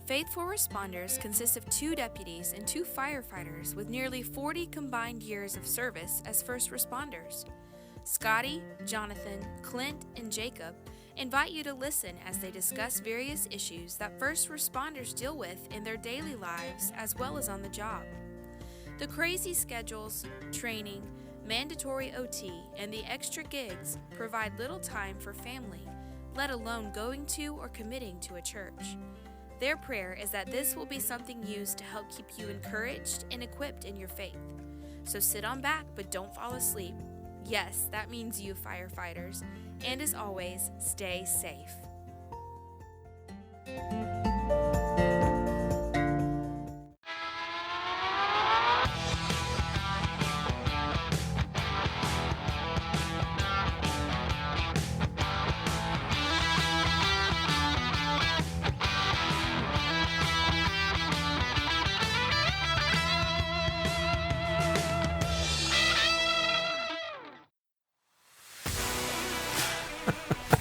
Faithful Responders consists of 2 deputies and 2 firefighters with nearly 40 combined years of service as first responders. Scotty, Jonnathun, Clint, and Jacob invite you to listen as they discuss various issues that first responders deal with in their daily lives as well as on the job. The crazy schedules, training, mandatory OT, and the extra gigs provide little time for family, let alone going to or committing to a church. Their prayer is that this will be something used to help keep you encouraged and equipped in your faith. So sit on back, but don't fall asleep. Yes, that means you firefighters. And as always, stay safe.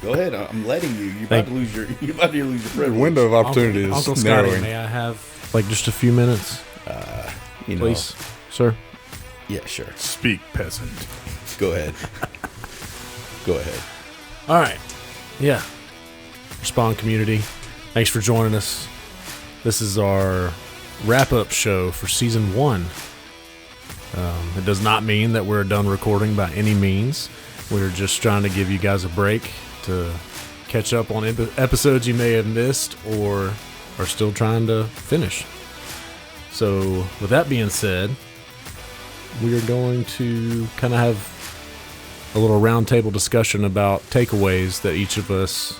Go ahead. I'm letting you. You're about to lose your privilege. The window of opportunity Uncle is Scotty, narrowing. may I have just a few minutes, please, sir? Yeah, sure. Speak, peasant. Go ahead. Go ahead. All right. Yeah. Respond community. Thanks for joining us. This is our wrap-up show for season 1. It does not mean that we're done recording by any means. We're just trying to give you guys a break to catch up on episodes you may have missed or are still trying to finish. So with that being said, we are going to kind of have a little roundtable discussion about takeaways that each of us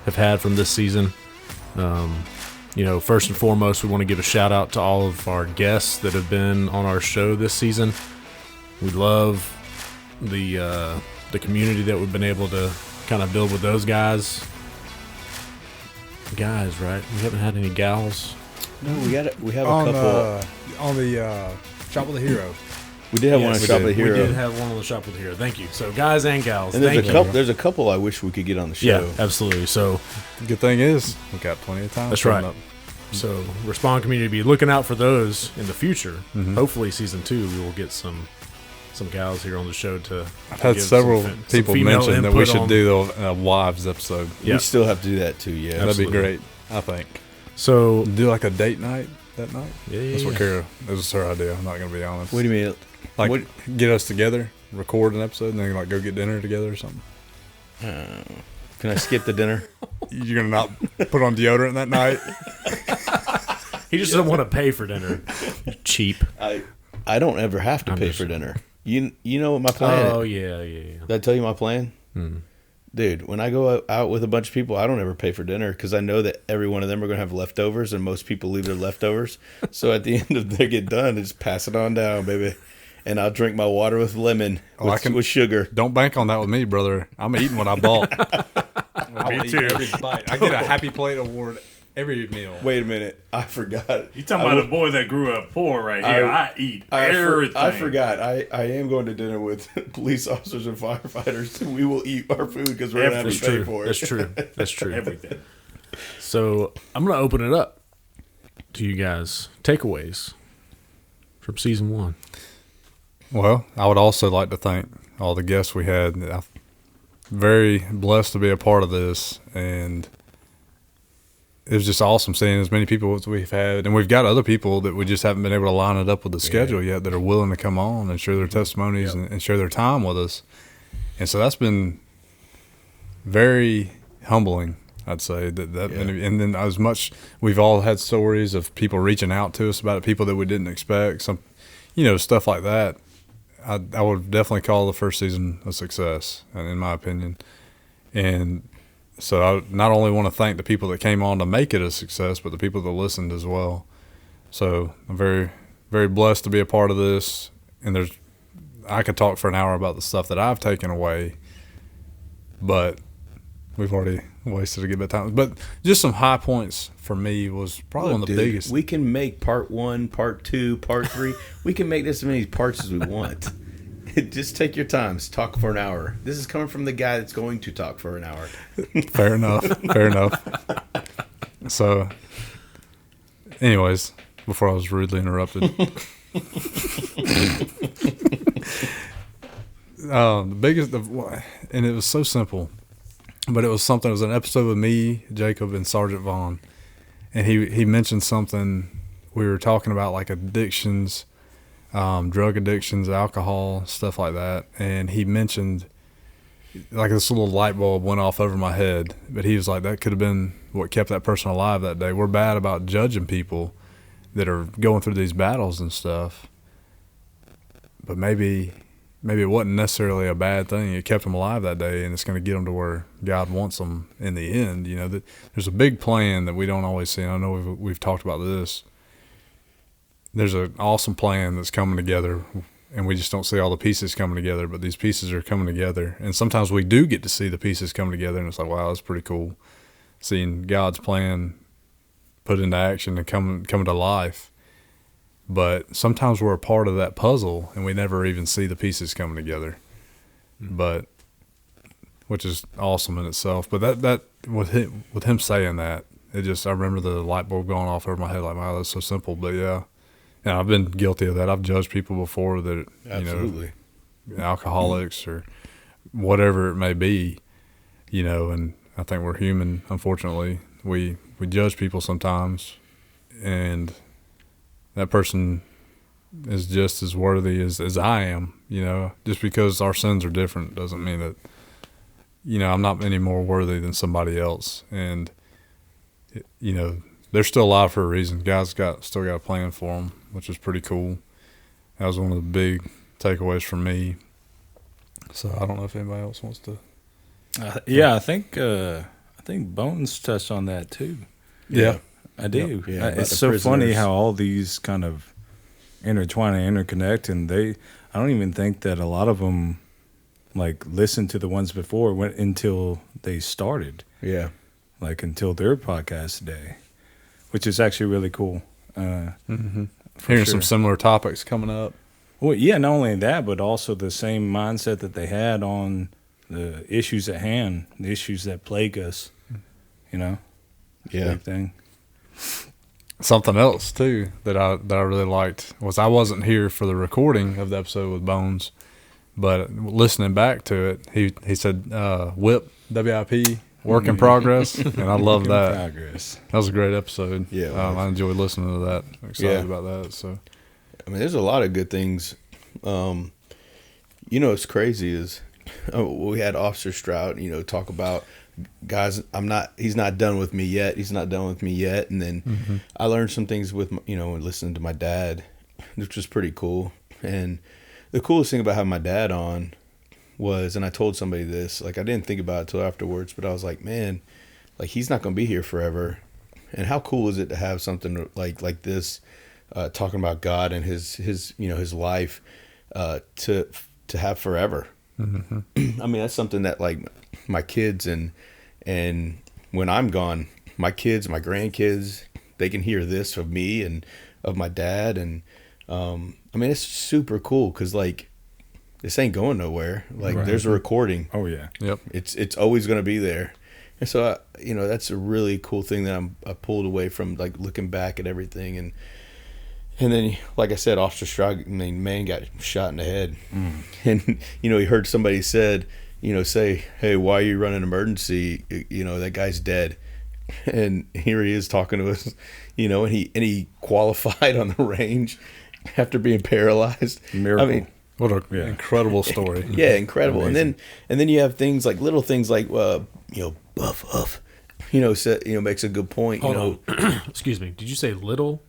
have had from this season. First and foremost, we want to give a shout out to all of our guests that have been on our show this season. We love the community that we've been able to kind of build with those guys. Guys, right? We haven't had any gals. No, we have a couple on the Shop with a Hero. We did have one on Shop with a Hero. We did have one on the Shop with a Hero. Thank you. So, guys and gals, and there's a couple I wish we could get on the show. Yeah, absolutely. So, the good thing is we got plenty of time. That's right. Up. So, Respond community, be looking out for those in the future. Mm-hmm. Hopefully, season 2 we will get some gals here on the show to. I've had several people mention that we should do a wives episode. Yeah. We still have to do that too. Yeah, that'd be great. I think. So do like a date night that night. Yeah, that's what Kara. That was her idea. I'm not gonna be honest. Wait a minute. Like get us together, record an episode, and then like go get dinner together or something. Can I skip the dinner? You're gonna not put on deodorant that night. He just doesn't want to pay for dinner. Cheap. I don't ever have to pay for dinner. You know what my plan is? Oh, yeah. Did I tell you my plan? Dude, when I go out with a bunch of people, I don't ever pay for dinner because I know that every one of them are going to have leftovers, and most people leave their leftovers. So at the end of they get done, just pass it on down, baby. And I'll drink my water with lemon with sugar. Don't bank on that with me, brother. I'm eating what I bought. Me too. Every bite. I get a Happy Plate award every meal. Wait a minute. I forgot. You talking about a boy that grew up poor right here. I eat everything. I forgot. I am going to dinner with police officers and firefighters. And we will eat our food because we're going to have to pay for it. That's true. Everything. So I'm going to open it up to you guys. Takeaways from season 1. Well, I would also like to thank all the guests we had. I'm very blessed to be a part of this, and it was just awesome seeing as many people as we've had. And we've got other people that we just haven't been able to line it up with the schedule yet that are willing to come on and share their testimonies and share their time with us. And so that's been very humbling, I'd say. And then as much, we've all had stories of people reaching out to us about it, people that we didn't expect, some, stuff like that. I would definitely call the first season a success, in my opinion. And so I not only want to thank the people that came on to make it a success, but the people that listened as well. So I'm very, very blessed to be a part of this. And I could talk for an hour about the stuff that I've taken away, but we've already wasted a good bit of time. But just some high points for me was probably one of the biggest. We can make part 1, part 2, part 3. We can make this as many parts as we want. Just take your time. Talk for an hour. This is coming from the guy that's going to talk for an hour. Fair enough. So anyways, before I was rudely interrupted. The biggest, and it was so simple, but it was something. It was an episode with me, Jacob, and Sergeant Vaughn, and he mentioned something. We were talking about like addictions, drug addictions, alcohol, stuff like that, and he mentioned like this little light bulb went off over my head. But he was like, that could have been what kept that person alive that day. We're bad about judging people that are going through these battles and stuff, but maybe it wasn't necessarily a bad thing. It kept them alive that day, and it's going to get them to where God wants them in the end. You know, that there's a big plan that we don't always see. And I know we've talked about this. There's an awesome plan that's coming together, and we just don't see all the pieces coming together, but these pieces are coming together. And sometimes we do get to see the pieces come together, and it's like, wow, that's pretty cool. Seeing God's plan put into action and come to life. But sometimes we're a part of that puzzle, and we never even see the pieces coming together. But which is awesome in itself. But that with him saying that, it just, I remember the light bulb going off over my head, like, wow, that's so simple. But yeah, and I've been guilty of that. I've judged people before that, Absolutely. Alcoholics or whatever it may be, and I think we're human. Unfortunately, we judge people sometimes, and that person is just as worthy as I am, just because our sins are different doesn't mean that, I'm not any more worthy than somebody else. And, they're still alive for a reason. God's still got a plan for them, which is pretty cool. That was one of the big takeaways for me. So I don't know if anybody else wants to. Yeah, I think Bones touched on that too. Yeah. I do. Yeah, it's so funny how all these kind of intertwine and interconnect, and I don't even think that a lot of them like listened to the ones before until they started. Yeah. Like until their podcast today, which is actually really cool. Hearing sure. some similar topics coming up. Well, yeah, not only that, but also the same mindset that they had on the issues at hand, the issues that plague us, Yeah. Same thing. Something else too that I really liked was I wasn't here for the recording of the episode with Bones, but listening back to it, he said WIP, WIP, work in progress, and I love that. Progress. That was a great episode. Yeah, I enjoyed listening to that. I'm excited about that. So, I mean, there's a lot of good things. What's crazy is we had Officer Stroud, talk about, guys, he's not done with me yet. He's not done with me yet. And then I learned some things with, listening to my dad, which was pretty cool. And the coolest thing about having my dad on was, and I told somebody this, like I didn't think about it till afterwards, but I was like, man, like he's not going to be here forever. And how cool is it to have something like this, talking about God and his life, to have forever. I mean, that's something that like my kids and when I'm gone, my kids, my grandkids, they can hear this of me and of my dad. And, I mean, it's super cool. 'Cause like, this ain't going nowhere. Like Right. There's a recording. Oh yeah. yep. It's always going to be there. And so, that's a really cool thing that I pulled away from, like looking back at everything. And then, like I said, Officer Stroud, man got shot in the head. And, he heard somebody say, hey, why are you running an emergency? That guy's dead. And here he is talking to us, and he qualified on the range after being paralyzed. Miracle. I mean, What an incredible story. yeah, incredible. Amazing. And then you have things like little things like, buff, makes a good point. Hold on. Excuse me. Did you say little?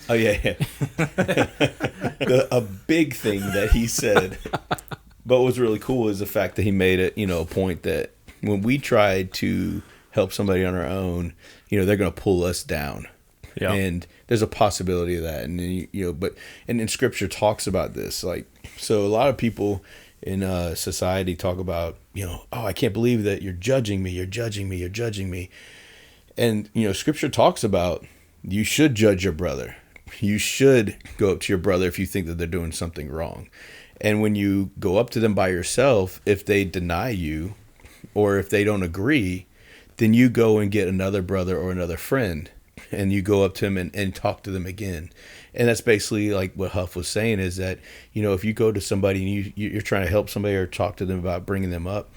Oh yeah. A big thing that he said, but what was really cool is the fact that he made it, a point that when we tried to help somebody on our own, they're going to pull us down. Yeah. And there's a possibility of that. And then Scripture talks about this. Like, so a lot of people in society talk about, oh, I can't believe that you're judging me. You're judging me. You're judging me. And, Scripture talks about you should judge your brother. You should go up to your brother if you think that they're doing something wrong. And when you go up to them by yourself, if they deny you or if they don't agree, then you go and get another brother or another friend and you go up to them and talk to them again. And that's basically like what Huff was saying, is that, you know, if you go to somebody and you're trying to help somebody or talk to them about bringing them up,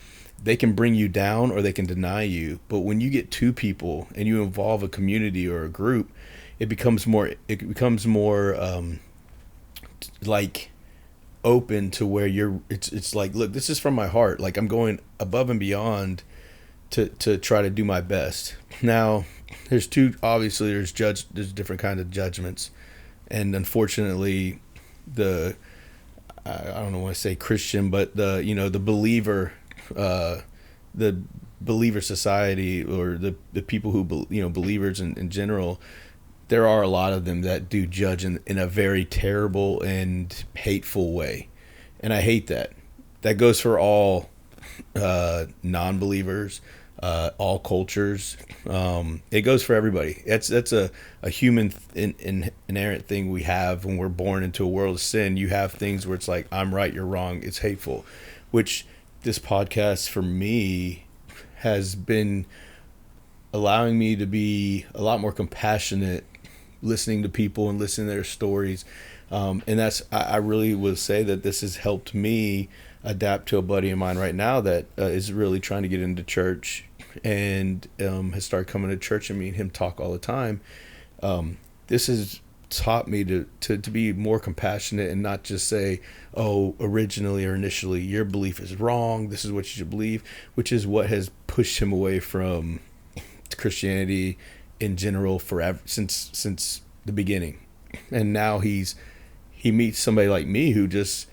they can bring you down or they can deny you. But when you get two people and you involve a community or a group, it becomes more like open to where it's like, look, this is from my heart. Like, I'm going above and beyond to try to do my best. Now, there's different kinds of judgments. And unfortunately, I don't want to say Christian, but the believer society, or the people who, believers in general, there are a lot of them that do judge in a very terrible and hateful way. And I hate that. That goes for all non-believers, all cultures. It goes for everybody. That's a human inherent thing we have when we're born into a world of sin. You have things where it's like, I'm right, you're wrong. It's hateful, which this podcast for me has been allowing me to be a lot more compassionate, listening to people and listening to their stories. And I really will say that this has helped me adapt to a buddy of mine right now that is really trying to get into church, and has started coming to church, and me and him talk all the time. This has taught me to be more compassionate and not just say, oh, originally or initially your belief is wrong, this is what you should believe, which is what has pushed him away from Christianity in general forever, since the beginning. And now he meets somebody like me who just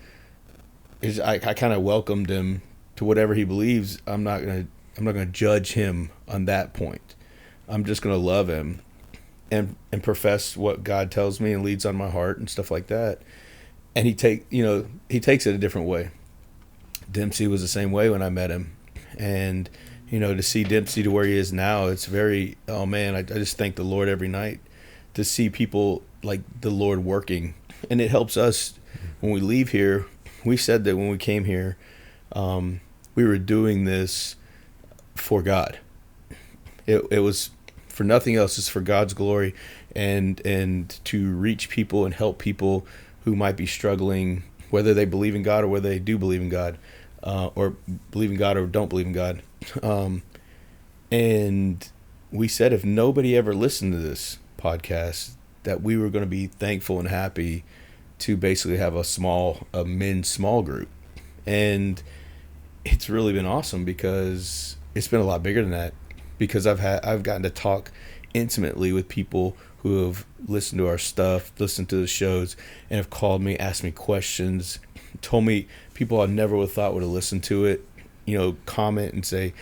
is, I kind of welcomed him to whatever he believes. I'm not gonna judge him on that point. I'm just gonna love him and profess what God tells me and leads on my heart and stuff like that. And he takes it a different way. Dempsey was the same way when I met him, and to see Dempsey to where he is now, it's very, oh man, I just thank the Lord every night to see people like the Lord working. And it helps us when we leave here. We said that when we came here, we were doing this for God. It was for nothing else. It's for God's glory, and to reach people and help people who might be struggling, whether they believe in God or whether they do believe in God, or believe in God or don't believe in God. And we said if nobody ever listened to this podcast, that we were going to be thankful and happy to basically have a men's small group. And it's really been awesome, because it's been a lot bigger than that, because I've gotten to talk intimately with people who have listened to our stuff, listened to the shows, and have called me, asked me questions, told me people I never would have thought would have listened to it, comment and say,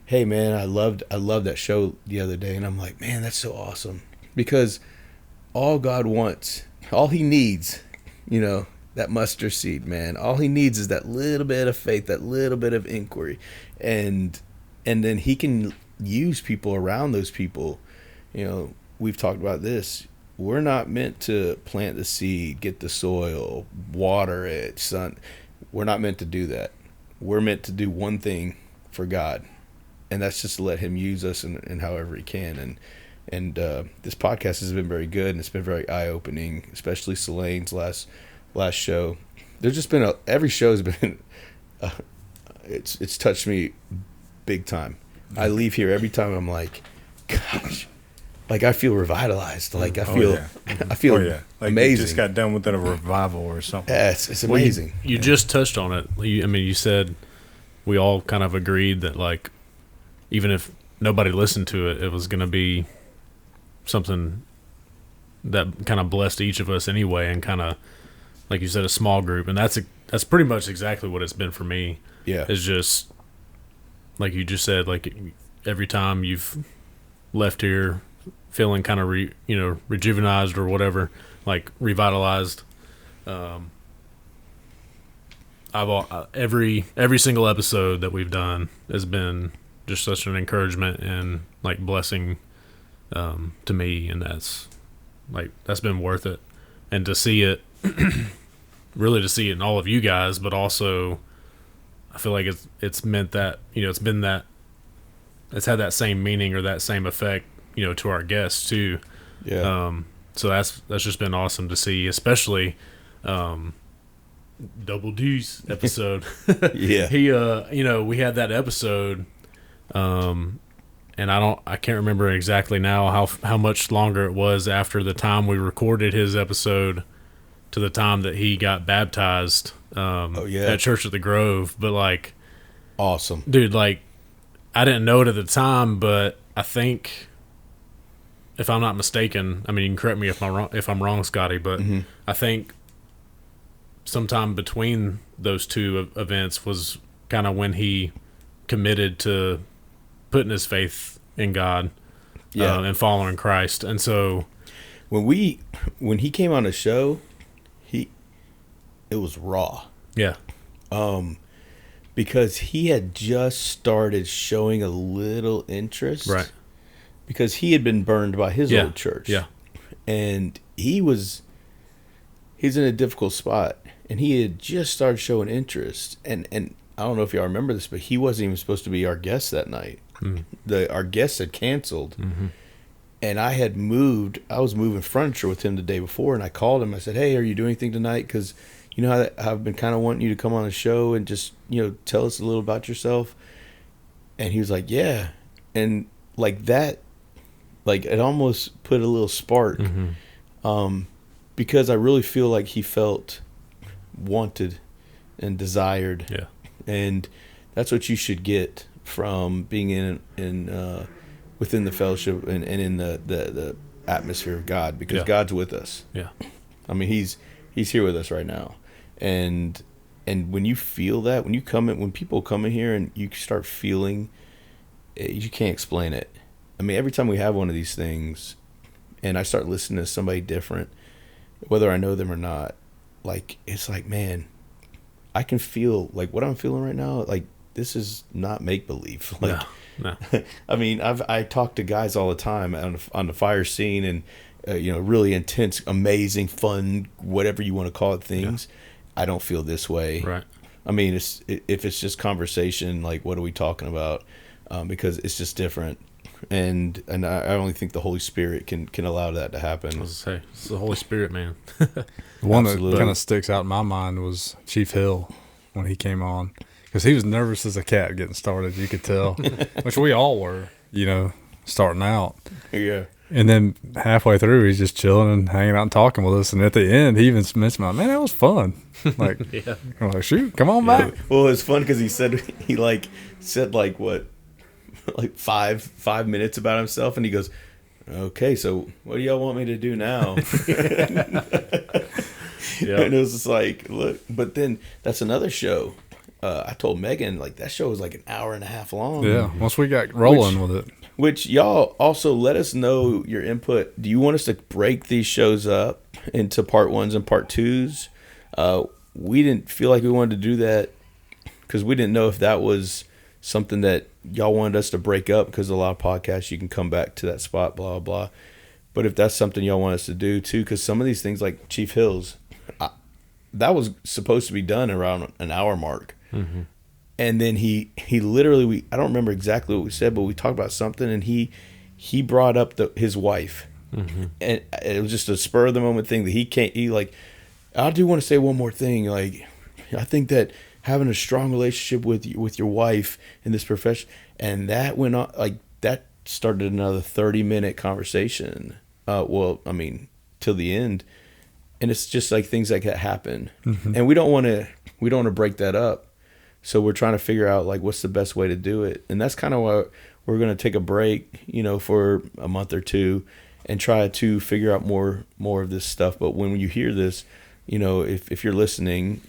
hey man, I loved that show the other day. And I'm like, man, that's so awesome, because all God wants, all he needs, that mustard seed, man, all he needs is that little bit of faith, that little bit of inquiry, and then he can use people around those people. We've talked about this. We're not meant to plant the seed, get the soil, water it, sun. We're not meant to do that. We're meant to do one thing for God, and that's just to let him use us in however he can. And this podcast has been very good, and it's been very eye-opening, especially Selene's last show. There's just been every show has been it's touched me big time. I leave here every time, I'm like, gosh, like I feel revitalized. Like I feel like amazing. You just got done with a revival or something. Yeah, it's amazing. Well, you just touched on it. You said we all kind of agreed that, like, even if nobody listened to it, it was going to be something that kind of blessed each of us anyway, and kind of, like you said, a small group. And that's pretty much exactly what it's been for me. Yeah, it's just like you just said, like every time you've left here feeling kind of rejuvenized or whatever, like revitalized. Every single episode that we've done has been just such an encouragement and like blessing to me, and that's been worth it. And to see it, really to see it in all of you guys, but also I feel like it's meant that, it's been that, it's had that same meaning or that same effect, to our guests too. Yeah. So that's just been awesome to see, especially Double D's episode. Yeah. He we had that episode, and I can't remember exactly now how much longer it was after the time we recorded his episode to the time that he got baptized at Church of the Grove. But like, awesome, dude, like I didn't know it at the time, but I think, if I'm not mistaken, I mean, you can correct me if I'm wrong, Scotty, but I think sometime between those two events was kind of when he committed to putting his faith in God, and following Christ. And so when he came on the show, it was raw. Yeah. Because he had just started showing a little interest. Right. Because he had been burned by his old church. Yeah. And he's in a difficult spot. And he had just started showing interest. And I don't know if y'all remember this, but he wasn't even supposed to be our guest that night. Our guests had canceled. And I was moving furniture with him the day before, and I called him. I said, "Hey, are you doing anything tonight? Because you know how I've been kind of wanting you to come on the show and just, tell us a little about yourself." And he was like, "Yeah." And like that, like it almost put a little spark, because I really feel like he felt wanted and desired. Yeah. And that's what you should get from being in within the fellowship and in the atmosphere of God, because God's with us. Yeah. I mean, he's here with us right now. And when you feel that, when people come in here and you start feeling, you can't explain it. I mean, every time we have one of these things and I start listening to somebody different, whether I know them or not, like, it's like, man, I can feel like what I'm feeling right now. Like, this is not make believe. Like, no. I mean, I talk to guys all the time on the fire scene and, really intense, amazing, fun, whatever you want to call it things. Yeah. I don't feel this way. Right. I mean, if it's just conversation, like, what are we talking about? Because it's just different. And I only think the Holy Spirit can allow that to happen. I was going to say, it's the Holy Spirit, man. The one that kind of sticks out in my mind was Chief Hill when he came on. Because he was nervous as a cat getting started, you could tell. Which we all were, starting out. Yeah. And then halfway through, he's just chilling and hanging out and talking with us. And at the end, he even mentioned, man, that was fun. Like, I'm like, shoot, come on back. Well, it's fun because he said what? Like five minutes about himself, and he goes, "Okay, so what do y'all want me to do now?" And it was just like, look, but then that's another show. I told Megan, like, that show was like an hour and a half long. Yeah, once we got rolling with it. Which y'all also let us know your input. Do you want us to break these shows up into part 1s and part 2s? We didn't feel like we wanted to do that because we didn't know if that was something that y'all wanted us to break up, because a lot of podcasts you can come back to that spot, blah, blah. But if that's something y'all want us to do too, because some of these things like Chief Hills, that was supposed to be done around an hour mark. Mm-hmm. And then he literally, I don't remember exactly what we said, but we talked about something, and he brought up his wife. Mm-hmm. And it was just a spur of the moment thing that he like, I do want to say one more thing. Like, I think that having a strong relationship with your wife in this profession, and that went on, like, that started another 30-minute conversation. Well, I mean, till the end. And it's just like things like that happen. Mm-hmm. And we don't want to break that up. So we're trying to figure out, like, what's the best way to do it. And that's kind of why we're going to take a break, for a month or two and try to figure out more of this stuff. But when you hear this, if you're listening,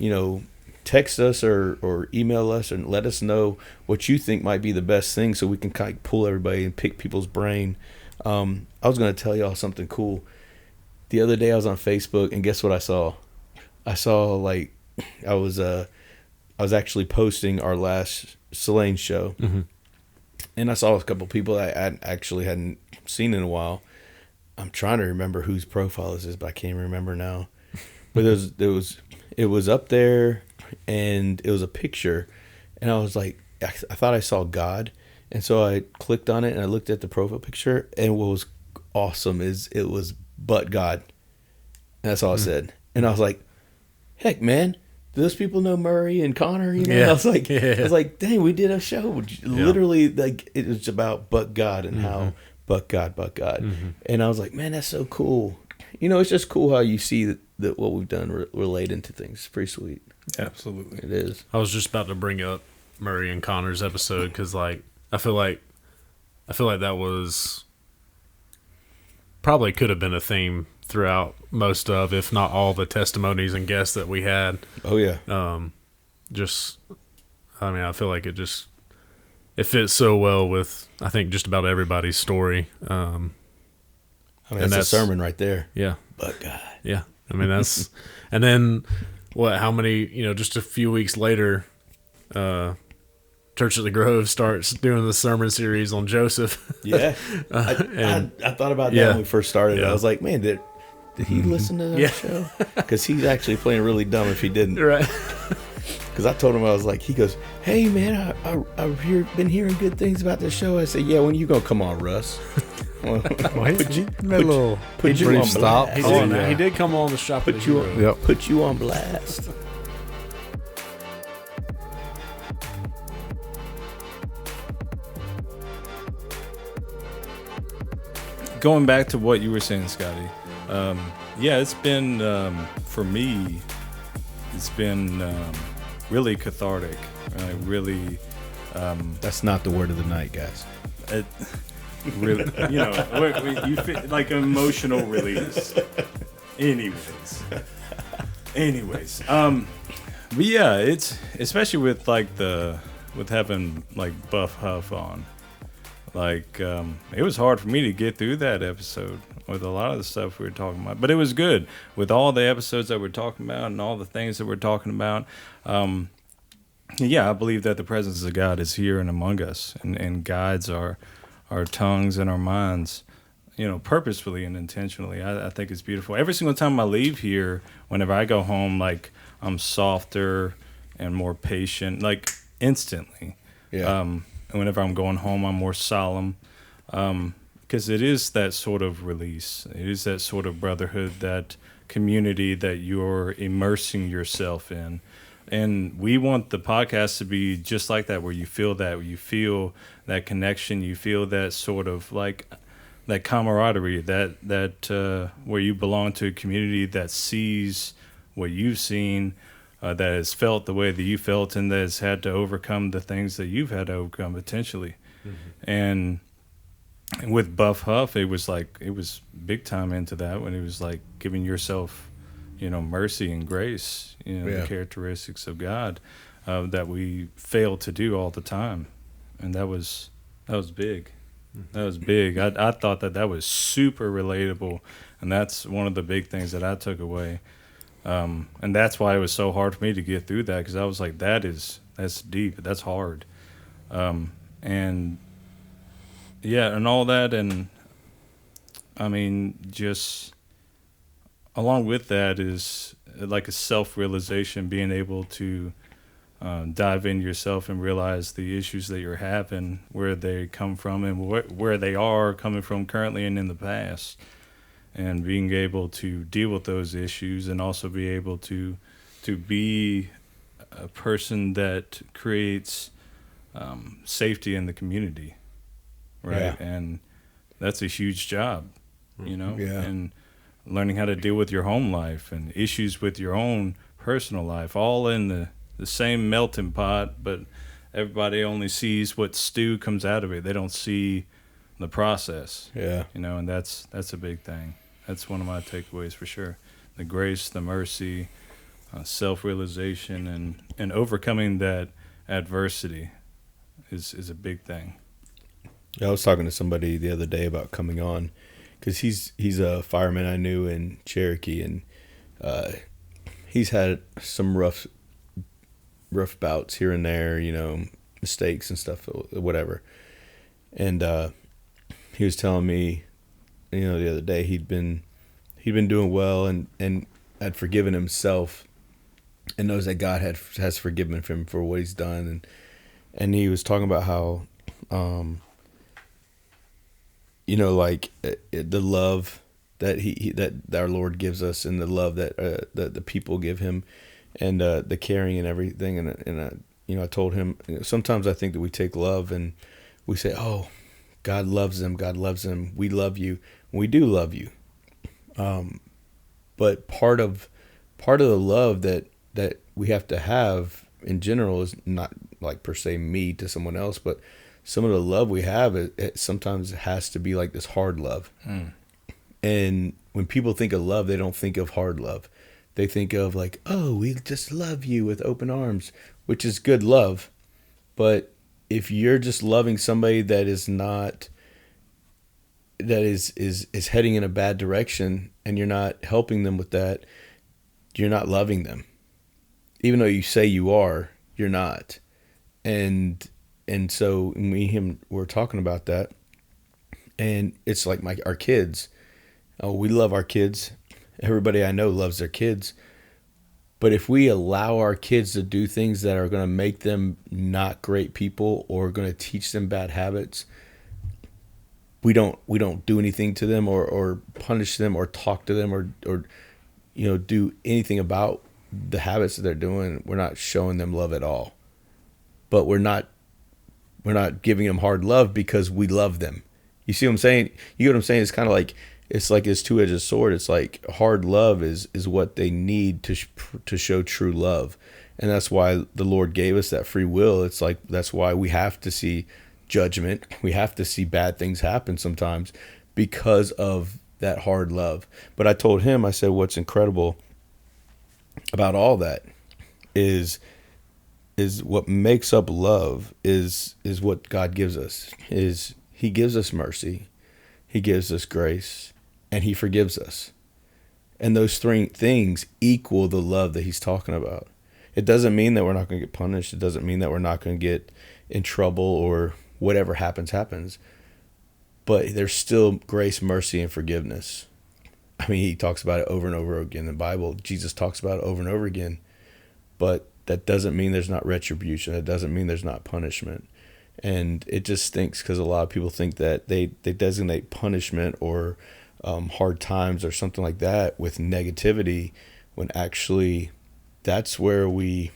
text us or email us and let us know what you think might be the best thing, so we can kind of pull everybody and pick people's brain. I was going to tell y'all something cool. The other day I was on Facebook, and guess what I saw? I saw, like, I was actually posting our last Selene show. Mm-hmm. And I saw a couple people that I actually hadn't seen in a while. I'm trying to remember whose profile this is, but I can't remember now. But it was up there, and it was a picture, and I was like, I thought I saw God, and so I clicked on it and I looked at the profile picture, and what was awesome is it was but God. And that's all I said. And I was like, heck, man, do those people know Murray and Connor? You know, Yeah. I was like, Yeah. dang, we did a show. Literally, like it was about but God and how but God. And I was like, man, that's so cool. You know, it's just cool how you see that what we've done relate into things. It's pretty sweet. Absolutely. It is. I was just about to bring up Murray and Connor's episode because, like, I feel like that was probably could have been a theme throughout most of, if not all, the testimonies and guests that we had. Oh yeah. I feel like it fits so well with, I think, just about everybody's story. That's a sermon right there. Yeah. But God. Yeah. I mean, that's, and then how many, just a few weeks later, Church of the Grove starts doing the sermon series on Joseph. Yeah. I thought about that when we first started. Yeah. I was like, man, did he listen to that show? Because he's actually playing really dumb if he didn't. Right. Because I told him, I was like, he goes, hey, man, I've been hearing good things about this show. I said, yeah, when you going to come on, Russ? Put you on stop. blast. He did come on the shop. Put you on blast. Going back to what you were saying, Scotty, it's been, for me, it's been really cathartic. Really. That's not the word of the night, guys. It really, you feel like an emotional release. Anyways, but yeah, it's especially with with having like Buff Huff on. Like, it was hard for me to get through that episode with a lot of the stuff we were talking about. But it was good with all the episodes that we're talking about and all the things that we're talking about. I believe that the presence of God is here and among us and guides our tongues and our minds, purposefully and intentionally. I think it's beautiful. Every single time I leave here, whenever I go home, like, I'm softer and more patient, like, instantly. Yeah. Whenever I'm going home, I'm more solemn, because it is that sort of release. It is that sort of brotherhood, that community that you're immersing yourself in. And we want the podcast to be just like that, where you feel that connection, you feel that sort of like that camaraderie, that where you belong to a community that sees what you've seen, that has felt the way that you felt, and that has had to overcome the things that you've had to overcome potentially. Mm-hmm. And with Buff Huff, it was big time into that, when it was like giving yourself, mercy and grace, the characteristics of God that we fail to do all the time. And that was big. That was big. I thought that was super relatable, and that's one of the big things that I took away. And that's why it was so hard for me to get through that, because I was like, that's deep, that's hard. And all that. And I mean, just along with that is like a self-realization, being able to dive into yourself and realize the issues that you're having, where they come from, and where they are coming from currently and in the past. And being able to deal with those issues, and also be able to be a person that creates safety in the community, right? Yeah. And that's a huge job, Yeah. And learning how to deal with your home life and issues with your own personal life, all in the same melting pot, but everybody only sees what stew comes out of it. They don't see the process. Yeah. And that's a big thing. That's one of my takeaways for sure. The grace, the mercy, self-realization, and overcoming that adversity is a big thing. I was talking to somebody the other day about coming on, because he's a fireman I knew in Cherokee, and he's had some rough bouts here and there, mistakes and stuff, whatever. And he was telling me, the other day he'd been doing well and had forgiven himself, and knows that God has forgiven him for what he's done, and he was talking about how like the love that that our Lord gives us, and the love that the people give him, and the caring and everything. And I told him, sometimes I think that we take love and we say, oh, God loves them. God loves them. We love you. We do love you. But part of the love that we have to have in general is not like per se me to someone else, but some of the love we have, it sometimes has to be like this hard love. And when people think of love, they don't think of hard love. They think of like, oh, we just love you with open arms, which is good love. But if you're just loving somebody that is not, that is heading in a bad direction, and you're not helping them with that, you're not loving them. Even though you say you are, you're not. And so me and him were talking about that, and it's like our kids. Oh, we love our kids. Everybody I know loves their kids. But if we allow our kids to do things that are going to make them not great people or going to teach them bad habits, we don't do anything to them or punish them or talk to them or do anything about the habits that they're doing. We're not showing them love at all. But we're not giving them hard love because we love them. You see what I'm saying? You know what I'm saying? It's kind of like, it's like this two-edged sword. It's like hard love is what they need to show true love. And that's why the Lord gave us that free will. It's like, that's why we have to see judgment. We have to see bad things happen sometimes because of that hard love. But I told him, I said, what's incredible about all that is what makes up love is what God gives us. Is he gives us mercy, he gives us grace, and he forgives us. And those three things equal the love that he's talking about. It doesn't mean that we're not going to get punished. It doesn't mean that we're not going to get in trouble or whatever happens. But there's still grace, mercy, and forgiveness. I mean, he talks about it over and over again in the Bible. Jesus talks about it over and over again. But that doesn't mean there's not retribution. That doesn't mean there's not punishment. And it just stinks because a lot of people think that they designate punishment or hard times or something like that with negativity, when actually that's where we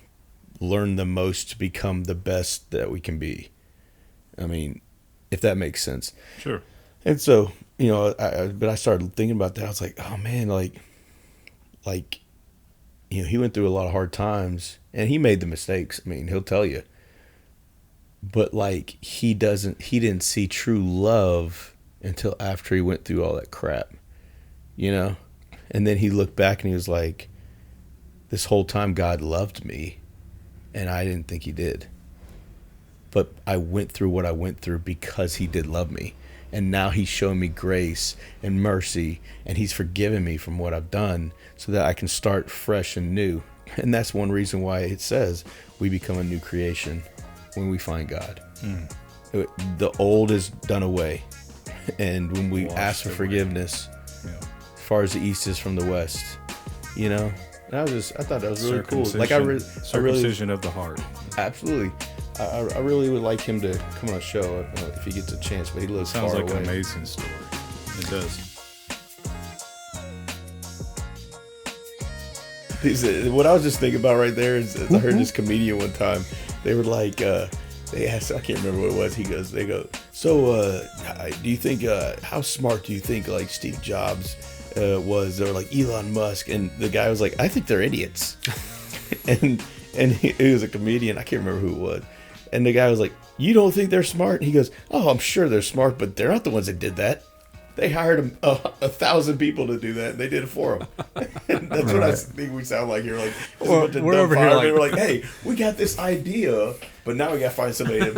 learn the most to become the best that we can be. I mean, if that makes sense. Sure. And so, but I started thinking about that. I was like, oh man, like, he went through a lot of hard times and he made the mistakes. I mean, he'll tell you. But like, he didn't see true love until after he went through all that crap, and then he looked back and he was like, this whole time God loved me and I didn't think he did. But I went through what I went through because he did love me. And now he's showing me grace and mercy, and he's forgiven me from what I've done so that I can start fresh and new. And that's one reason why it says we become a new creation when we find God. The old is done away. And when we ask for forgiveness, as far as the east is from the west, and I thought that was really cool. Like circumcision of the heart. Absolutely. I really would like him to come on a show if he gets a chance, but he lives far away. Sounds like an amazing story. It does. What I was just thinking about right there is I heard this comedian one time. They were like, they asked, I can't remember what it was. They go, so do you think, how smart do you think like Steve Jobs was, or like Elon Musk? And the guy was like, I think they're idiots. and he was a comedian. I can't remember who it was. And the guy was like, you don't think they're smart? And he goes, oh, I'm sure they're smart, but they're not the ones that did that. They hired 1,000 people to do that, and they did it for them. And that's what I think we sound like here. Like, we're over here like, we're like, hey, we got this idea, but now we got to find somebody to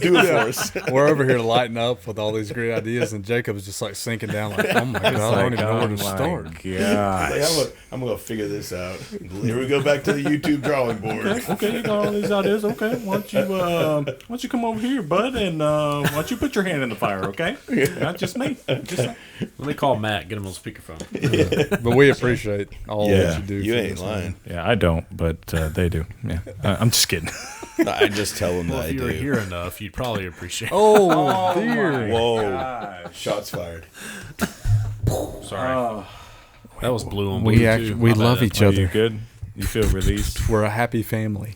do it for us. We're over here lighting up with all these great ideas, and Jacob's just like sinking down like, oh my God, I don't even know where to start. Like, I'm going to figure this out. Here we go back to the YouTube drawing board. Okay, you got all these ideas. Okay, why don't you come over here, bud, and why don't you put your hand in the fire, okay? Not just me. Let me call Matt, get him on speakerphone. Yeah. But we appreciate all that you do. You ain't lying. Yeah, I don't, but they do. Yeah, I'm just kidding. I just tell them Well, that if I you were do. here enough, you'd probably appreciate it. Oh, dear. Whoa! Shots fired. Sorry. That was blue on blue, We too. actually we My love bad. each Are other. you good? You feel released? We're a happy family.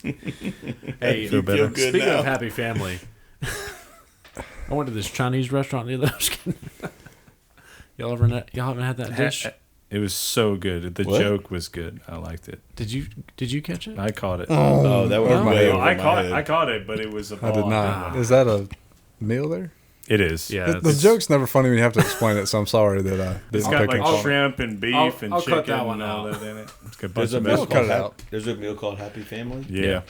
Hey, Feel better? feel good speaking now? of happy family, I went to this Chinese restaurant the other day. I was kidding. Y'all haven't had that dish? It was so good. The What? joke was good. I liked it. Did you catch it? I caught it. Oh, that was Oh, way no, over I my caught head. I caught it, but it was a I did ball. not. Is that a meal there? It is. Yeah, The joke's never funny when you have to explain it, so I'm sorry that I It's didn't got pick like up on it. shrimp and beef and I'll cut chicken that one and all out. that in it. It's got a bunch There's a of meal Cut called it out. There's a meal called Happy Family. Yeah.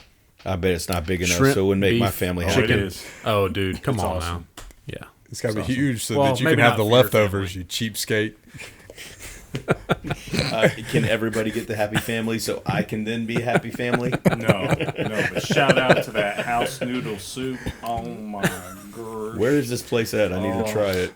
I bet it's not big enough, Shrimp, so it wouldn't make my beef, family Oh, happy. it chicken. is. Oh, dude, come It's on awesome. now. Yeah. It's got to be awesome. huge so Well, that you maybe can have not the for your leftovers, family. you cheapskate. Can everybody get the happy family so I can then be a happy family? No, but shout out to that house noodle soup. Oh my god. Where is this place at? I need to try it.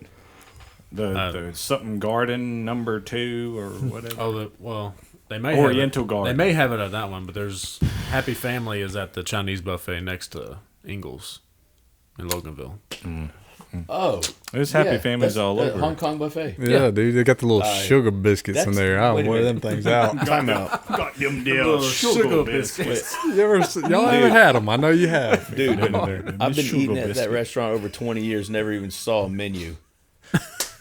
The something garden number 2 or whatever. Well, they may Oriental have it. Garden. They may have it at that one, but there's Happy Family is at the Chinese buffet next to Ingles in Loganville. Oh, There's happy families all over. Hong Kong buffet. Yeah, dude, they got the little sugar biscuits in that's- there. I wait don't a wear them minute. things out. Time out, Got them deal sugar biscuits. Y'all haven't had them. I know you have. dude. Been in there. I've been Sugar eating at that biscuit. restaurant over 20 years. Never even saw a menu.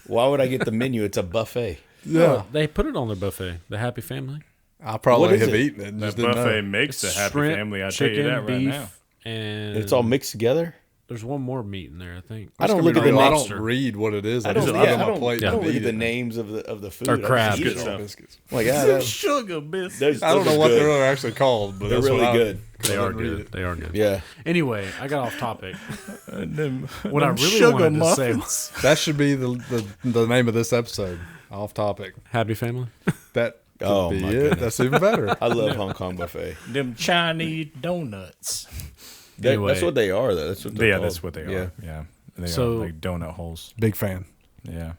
Why would I get the menu? It's a buffet. Yeah, They put it on their buffet. The Happy Family. I What probably is have it? eaten it. And That just didn't buffet know. makes a happy Shrimp, family. I tell you chicken, that right beef, now. and It's all mixed together. There's one more meat in there, I think. I don't It's look gonna at be the real. I names. don't read what it is. I I don't, just yeah, put it I on my don't, plate. I don't and look eat at the it. names of the food. Or I just crabs. eat Good it. stuff. Biscuits. Like, yeah, Sugar biscuits. those I don't know are what good. they're actually called, but They're that's really what good. They I are didn't read good. it. They are good. Yeah. Anyway, I got off topic. What I really wanted to say That should be the name of this episode. Off topic. Happy Family. That could Oh, be my it. goodness. That's even better. I love Hong Kong buffet. Them Chinese donuts. Anyway. That's what they are, though. That's what they're Yeah, called. that's what they are. Yeah. They So- are like donut holes. Big fan. Yeah.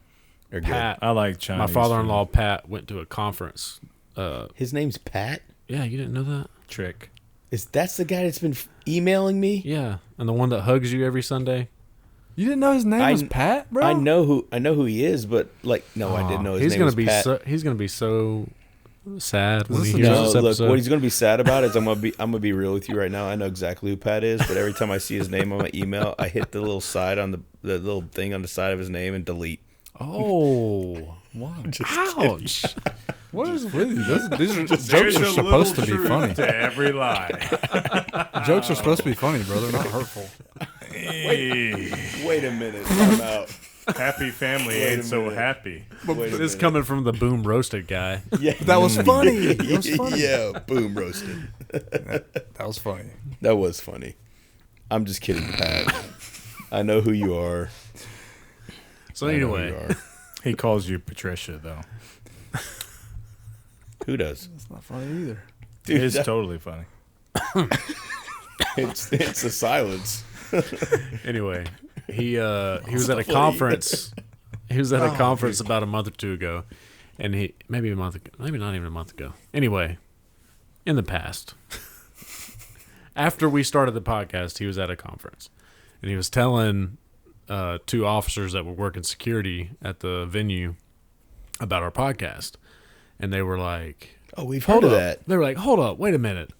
They're good. Pat, I like Chinese. my father-in-law Pat went to a conference. His name's Pat. Yeah, you didn't know that? trick. That's the guy that's been emailing me? Yeah, and the one that hugs you every Sunday. You didn't know his name was Pat, bro? I know who he is, but like, no, I didn't know his he's name gonna was be Pat. he's gonna be so sad when Is he this hears No, this look, episode. what he's gonna be sad about is I'm gonna be real with you right now. I know exactly who Pat is, but every time I see his name on my email, I hit the little side on the little thing on the side of his name and delete. Oh, ouch! What is with you? These are jokes are supposed to be funny. To every lie. Jokes are supposed to be funny, bro. They're not hurtful. Wait a minute, I'm out. Happy family Wait a ain't so minute. happy. Wait a This minute. coming from the boom roasted guy. Yeah, That was funny. That was funny. yeah, boom roasted. That was funny. That was funny. I'm just kidding, Pat. I know who you are. So I know who you anyway, are. He calls you Patricia, though. Who does? That's not funny either. Dude, It's that- totally funny. it's the silence. anyway, he was at a funny. conference. He was at a conference about a month or two ago, and maybe a month ago, maybe not even a month ago. Anyway, in the past, after we started the podcast, he was at a conference, and he was telling two officers that were working security at the venue about our podcast, and they were like, Oh, we've "Hold heard of up!" that. They were like, "Hold up, wait a minute.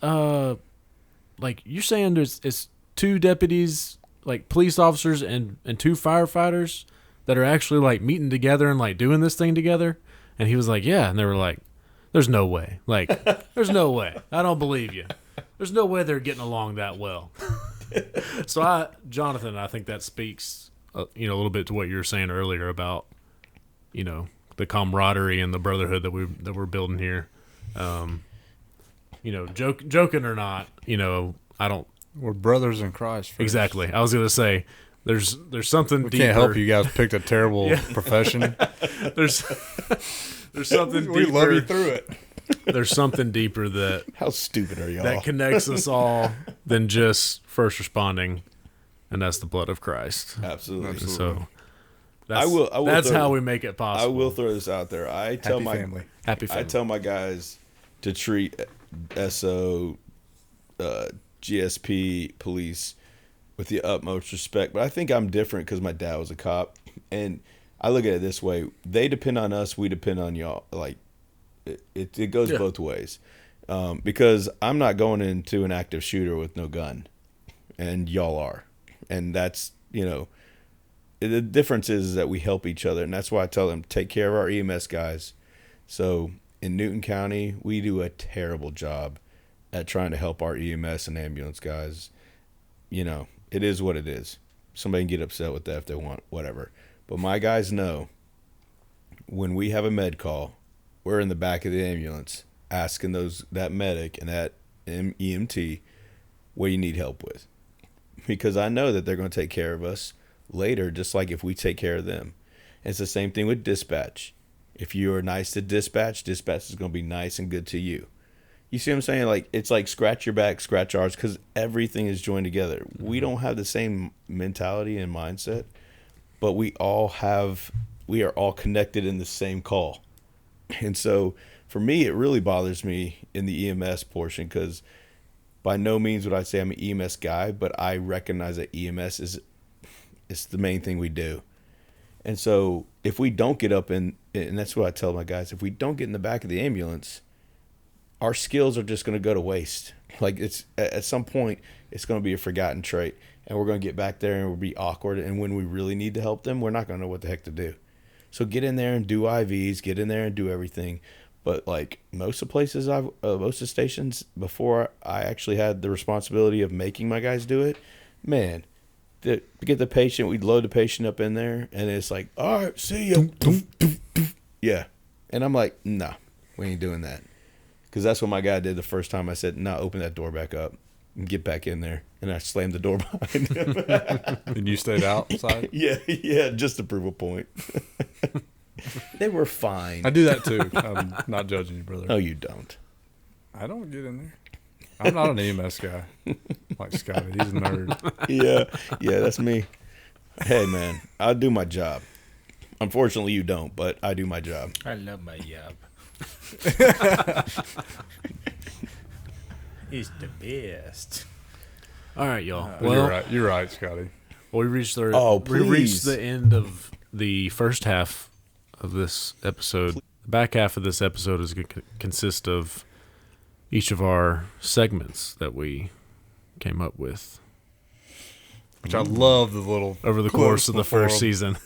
Like you're saying it's two deputies, like police officers and two firefighters that are actually like meeting together and like doing this thing together?" And he was like, "Yeah." And they were like, "There's no way. Like, there's no way. I don't believe you. There's no way they're getting along that well." So Jonnathun, I think that speaks, a little bit to what you were saying earlier about, the camaraderie and the brotherhood that we're building here. Joking or not, I don't We're brothers in Christ. First. exactly. I was gonna say there's something We deeper. can't help you guys picked a terrible profession. There's something We deeper. love you through it. There's something deeper that How stupid are y'all? that connects us all than just first responding, and that's the blood of Christ. Absolutely. So I will that's throw- how we make it possible. I will throw this out there. I tell Happy my family. Happy I family. tell my guys to treat SO GSP police with the utmost respect, but I think I'm different because my dad was a cop, and I look at it this way: they depend on us, we depend on y'all. Like it goes both ways, because I'm not going into an active shooter with no gun, and y'all are, and that's the difference is that we help each other, and that's why I tell them take care of our EMS guys. So in Newton County, we do a terrible job at trying to help our EMS and ambulance guys. It is what it is. Somebody can get upset with that if they want, whatever. But my guys know when we have a med call, we're in the back of the ambulance asking that medic and that EMT what you need help with. Because I know that they're going to take care of us later, just like if we take care of them. And it's the same thing with dispatch. If you are nice to dispatch is going to be nice and good to you. You see what I'm saying? Like, it's like scratch your back, scratch ours, because everything is joined together. We don't have the same mentality and mindset, but we are all connected in the same call. And so for me, it really bothers me in the EMS portion, because by no means would I say I'm an EMS guy, but I recognize that EMS is the main thing we do. And so if we don't get up and that's what I tell my guys, if we don't get in the back of the ambulance, our skills are just going to go to waste. Like, it's at some point, it's going to be a forgotten trait, and we're going to get back there and we'll be awkward. And when we really need to help them, we're not going to know what the heck to do. So get in there and do IVs, get in there and do everything. But like most of places, most of stations, before I actually had the responsibility of making my guys do it, man, to get the patient, we'd load the patient up in there, and it's like, all right, see ya. Yeah. And I'm like, nah, we ain't doing that. Because that's what my guy did the first time. I said, nah, open that door back up and get back in there. And I slammed the door behind him. And you stayed outside? Yeah, just to prove a point. They were fine. I do that too. I'm not judging you, brother. No, you don't. I don't get in there. I'm not an EMS guy like Scotty. He's a nerd. Yeah, that's me. Hey, man, I do my job. Unfortunately, you don't, but I do my job. I love my job. It's the best. All right, y'all. You're right, Scotty. We reached the please. we reached the end of the first half of this episode. The back half of this episode is going to consist of each of our segments that we came up with, which I love the little over the course of the first season.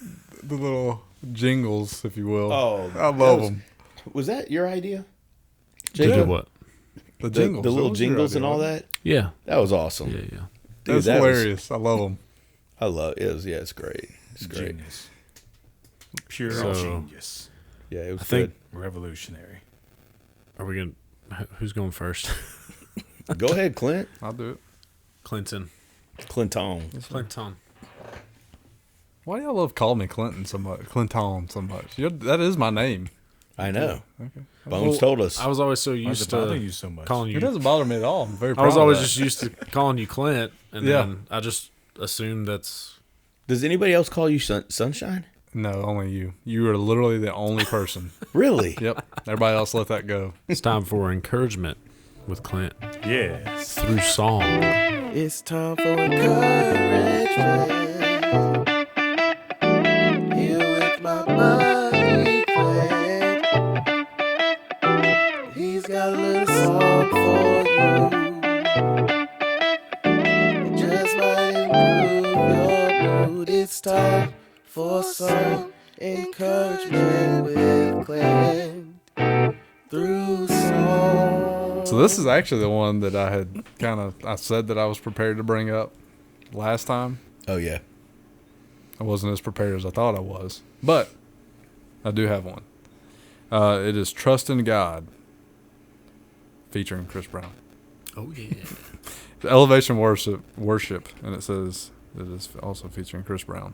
The little jingles, if you will. Oh, I love them. Was that your idea? To do what? The jingles, the little jingles and all that. Yeah, that was awesome. Yeah. Dude, that's hilarious. I love them. I love it. It's great. It's great. Genius. Pure genius. Yeah, it was good. Revolutionary. Are we going? Who's going first? Go ahead, Clint. I'll do it. Clinton. Clinton. Why do y'all love calling me Clinton so much? Clinton so much. That is my name. I know. Okay. Bones told us. I was always so used to you so much. calling you. It doesn't bother me at all. I'm very proud I was of always that. just used to calling you Clint, and then I just assumed that's. Does anybody else call you Sunshine? No, only you. You are literally the only person. Really? Yep. Everybody else let that go. It's time for encouragement with Clint. Yes. Through song. It's time for encouragement. Here with my buddy Clint. He's got a little song for you. It just might improve your mood. It's time for some encouragement with Clint. Through song. So this is actually the one that I had I said that I was prepared to bring up last time. Oh, yeah. I wasn't as prepared as I thought I was, but I do have one. It is Trust in God, featuring Chris Brown. Oh, yeah. Elevation Worship, and it says it is also featuring Chris Brown.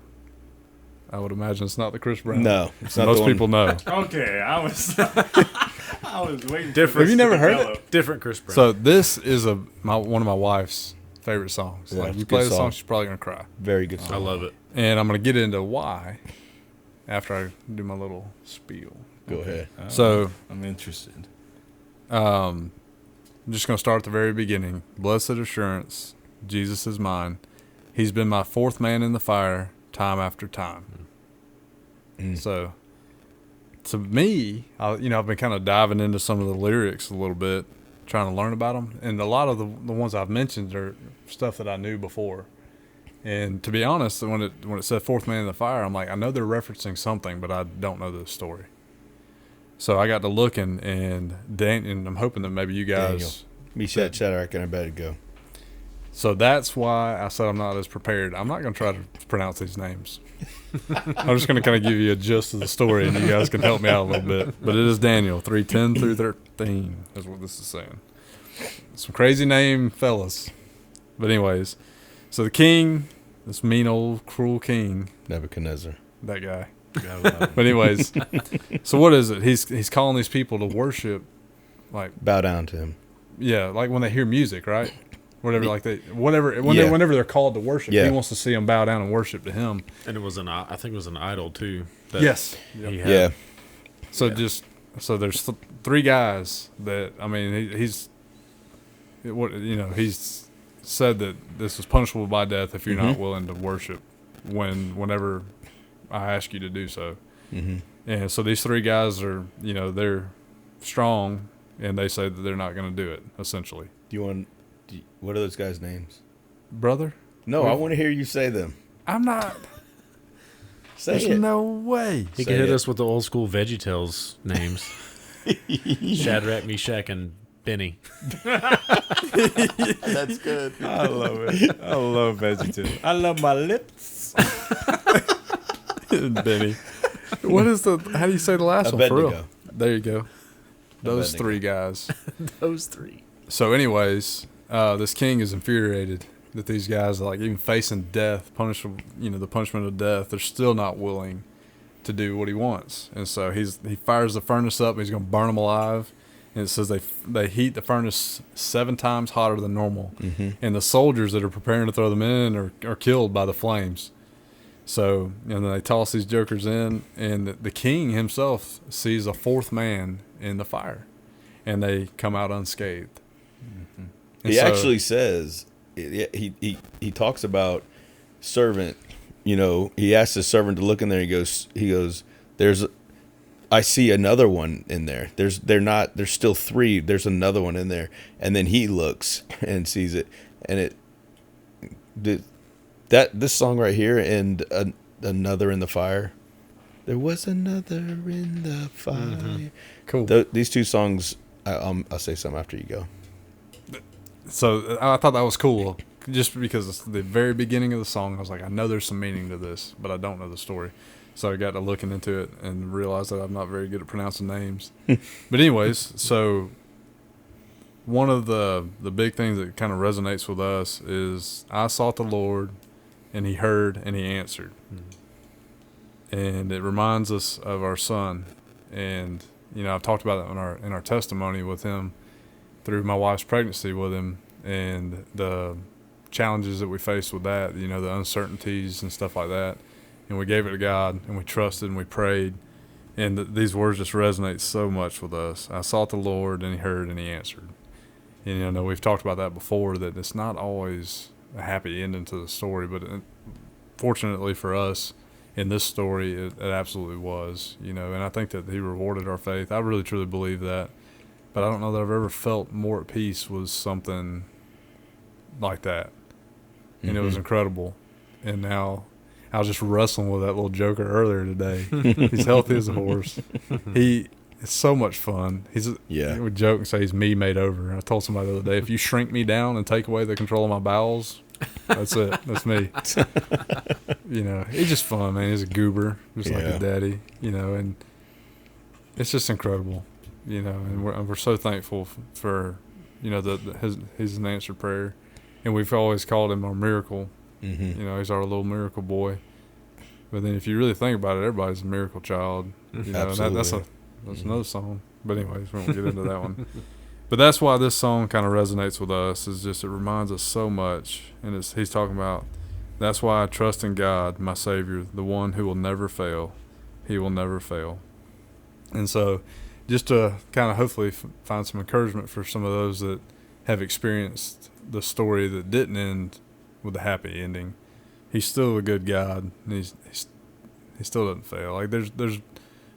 I would imagine it's not the Chris Brown. No, it's not. Most people know. Okay, I was waiting. Different. Have you never heard it? Different Chris Brown. So this is one of my wife's favorite songs. Yeah, like, you it's a good play the song, song. she's probably gonna cry. Very good song. I love it. And I'm gonna get into why after I do my little spiel. Go ahead. So I'm interested. I'm just going to start at the very beginning. Blessed assurance, Jesus is mine. He's been my fourth man in the fire, time after time. So, to me, I've been kind of diving into some of the lyrics a little bit, trying to learn about them. And a lot of the ones I've mentioned are stuff that I knew before. And to be honest, when it said fourth man in the fire, I'm like, I know they're referencing something, but I don't know the story. So I got to looking, and I'm hoping that maybe you guys... Meshach, Shadrach, and Abednego. So that's why I said I'm not as prepared. I'm not going to try to pronounce these names. I'm just going to kind of give you a gist of the story, and you guys can help me out a little bit. But it is Daniel 3:10 through 13 is what this is saying. Some crazy name fellas. But anyways, so the king, this mean old cruel king. Nebuchadnezzar. That guy. But anyways, so what is it? He's calling these people to worship, like bow down to him. Yeah, like when they hear music, right? Whenever they're called to worship, he wants to see them bow down and worship to him. And I think it was an idol too. Yes. He had. So there's three guys that he's said that this is punishable by death if you're not willing to worship whenever I ask you to do so. And so these three guys are they're strong, and they say that they're not going to do it. Essentially, what are those guys' names? Brother? No, I want to hear you say them. I'm not. There's no way. He can hit us with the old school VeggieTales names. Shadrach, Meshach, and Benny. That's good. I love it. I love VeggieTales. I love my lips. Benny. What is how do you say the last one for real? There you go. Those Abednego. three guys. Those three. So anyways, this king is infuriated that these guys are like even facing death, the punishment of death. They're still not willing to do what he wants. And so he fires the furnace up. And he's going to burn them alive. And it says they heat the furnace 7 times hotter than normal. And the soldiers that are preparing to throw them in are killed by the flames. So, and then they toss these jokers in, and the king himself sees a fourth man in the fire, and they come out unscathed. He actually says, he talks about servant. He asks his servant to look in there. He goes, I see another one in there. There's still 3. There's another one in there. And then he looks and sees it, and this song right here and another in the fire. There was another in the fire. Cool. These two songs, I'll say something after you go. So I thought that was cool, just because it's the very beginning of the song. I was like, I know there's some meaning to this, but I don't know the story. So I got to looking into it and realized that I'm not very good at pronouncing names. But anyways, so one of the big things that kind of resonates with us is I sought the Lord, and he heard and he answered. And it reminds us of our son. And, I've talked about that in our testimony with him through my wife's pregnancy with him, and the challenges that we faced with that, the uncertainties and stuff like that. And we gave it to God, and we trusted and we prayed. And these words just resonate so much with us. I sought the Lord, and he heard and he answered. And, we've talked about that before, that it's not always a happy ending to the story, but fortunately for us in this story, it absolutely was, and I think that he rewarded our faith. I really truly believe that, but I don't know that I've ever felt more at peace with something like that. And it was incredible. And now I was just wrestling with that little joker earlier today. He's healthy as a horse. It's so much fun. We joke and say he's me made over. I told somebody the other day, if you shrink me down and take away the control of my bowels, that's it. That's me. He's just fun, man. He's a goober, just like his daddy. And it's just incredible. And we're so thankful for, he's an answered prayer, and we've always called him our miracle. He's our little miracle boy. But then if you really think about it, everybody's a miracle child. Absolutely. That's another song. But anyways, we won't get into that one. But that's why this song kind of resonates with us, is just it reminds us so much. And he's talking about, that's why I trust in God, my Savior, the one who will never fail. He will never fail. And so just to kind of hopefully find some encouragement for some of those that have experienced the story that didn't end with a happy ending, he's still a good God. And he still doesn't fail. Like there's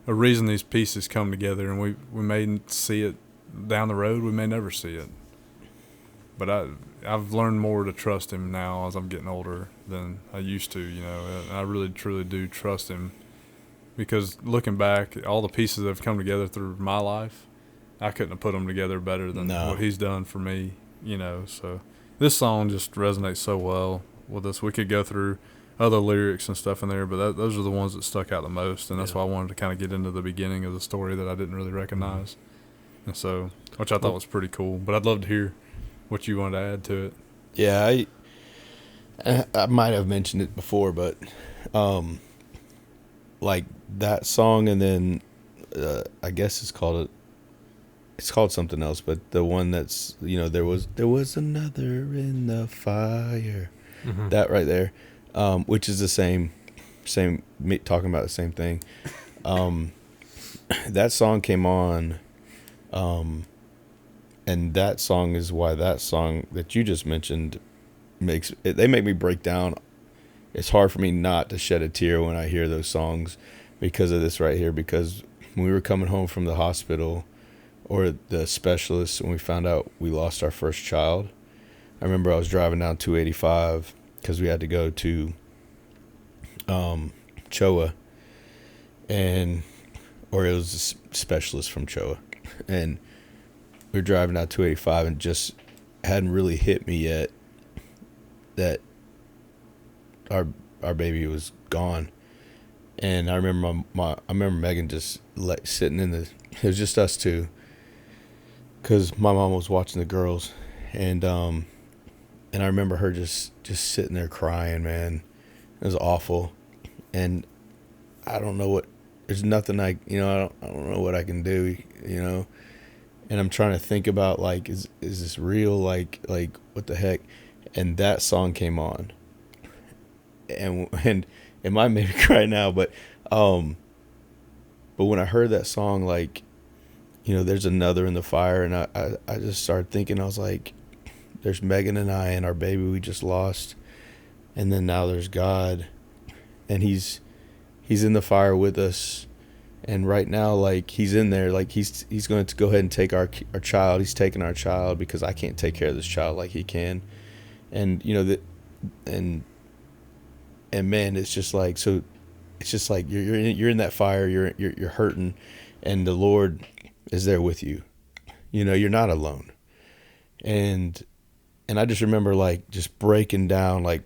a reason these pieces come together, and we may see it down the road. We may never see it. But I've learned more to trust him now as I'm getting older than I used to, you know. And I really, truly do trust him because looking back, all the pieces that have come together through my life, I couldn't have put them together better than what he's done for me, you know. So this song just resonates so well with us. We could go through other lyrics and stuff in there, but those are the ones that stuck out the most, and that's why I wanted to kind of get into the beginning of the story that I didn't really recognize. And so, which I thought was pretty cool. But I'd love to hear what you wanted to add to it. Yeah, I might have mentioned it before, but like that song, and then I guess it's called something else, but the one that's, you know, there was another in the fire, that right there, which is the same talking about the same thing. That song came on, and that song is why that song that you just mentioned they make me break down. It's hard for me not to shed a tear when I hear those songs because of this right here. Because when we were coming home from the hospital or the specialist, when we found out we lost our first child, I remember I was driving down 285 because we had to go to CHOA, or it was a specialist from CHOA, and we were driving down 285 and just hadn't really hit me yet that our baby was gone. And I remember I remember Megan just like sitting in it was just us two, because my mom was watching the girls, and I remember her just sitting there crying, man. It was awful. And I don't know there's nothing I don't know what I can do, you know. And I'm trying to think about, like, is this real? Like what the heck? And that song came on, and it might make me cry now, but when I heard that song, like, you know, there's another in the fire, and I just started thinking, I was like, there's Megan and I and our baby we just lost, and then now there's God, and he's in the fire with us. And right now, like, he's in there, like, he's going to go ahead and take our child. He's taking our child because I can't take care of this child like he can. And, you know, and man, it's just like, so it's just like you're in that fire, you're hurting, and the Lord is there with you. You know, you're not alone. And I just remember, like, just breaking down, like,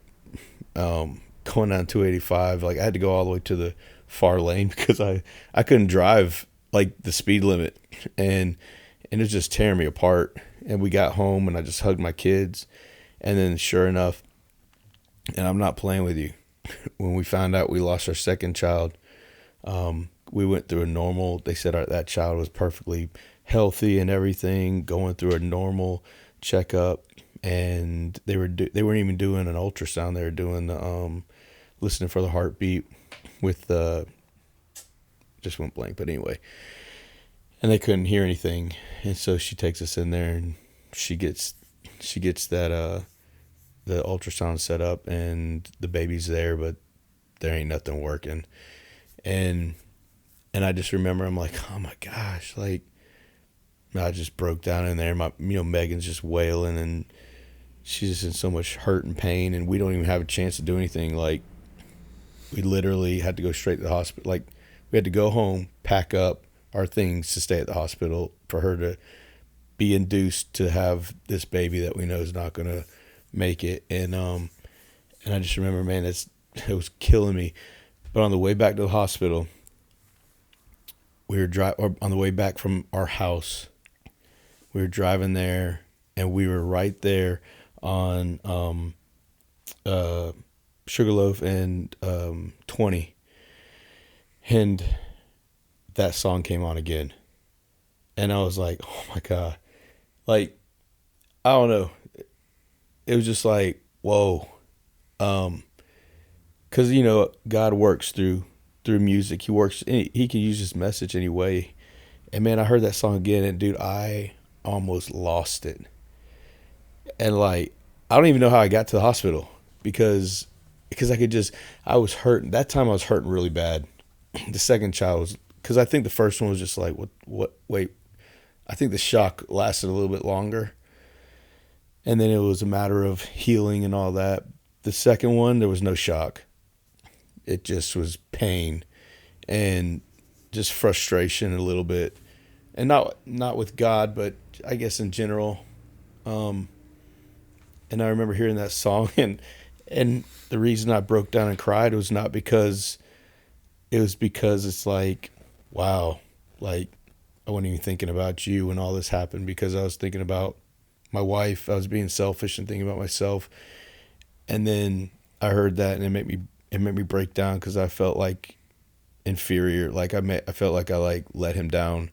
going down 285, like, I had to go all the way to the far lane because I couldn't drive like the speed limit, and it was just tearing me apart. And we got home and I just hugged my kids, and then sure enough, and I'm not playing with you, when we found out we lost our second child, we went through a normal, they said that child was perfectly healthy and everything, going through a normal checkup, and they weren't even doing an ultrasound. They were doing the listening for the heartbeat with just went blank, but anyway, and they couldn't hear anything. And so she takes us in there, and she gets that the ultrasound set up, and the baby's there, but there ain't nothing working. And I just remember, I'm like, oh my gosh, like, I just broke down in there. Megan's just wailing, and she's just in so much hurt and pain, and we don't even have a chance to do anything. Like, we literally had to go straight to the hospital. Like, we had to go home, pack up our things to stay at the hospital for her to be induced to have this baby that we know is not going to make it. And I just remember, man, it was killing me. But on the way back to the hospital, we were on the way back from our house, we were driving there, and we were right there on Sugarloaf and 20, and that song came on again, and I was like, oh my God, like, I don't know, it was just like, whoa, because, you know, God works through music. He can use his message anyway. And man, I heard that song again, and dude, I almost lost it. And like, I don't even know how I got to the hospital because I was hurting. That time I was hurting really bad. The second child was, because I think the first one was just like, wait. I think the shock lasted a little bit longer. And then it was a matter of healing and all that. The second one, there was no shock. It just was pain and just frustration a little bit. And not with God, but I guess in general. And I remember hearing that song, and the reason I broke down and cried was not because it's like, wow, like I wasn't even thinking about you when all this happened, because I was thinking about my wife. I was being selfish and thinking about myself. And then I heard that, and it made me break down, because I felt like inferior. Like I felt like I like let him down,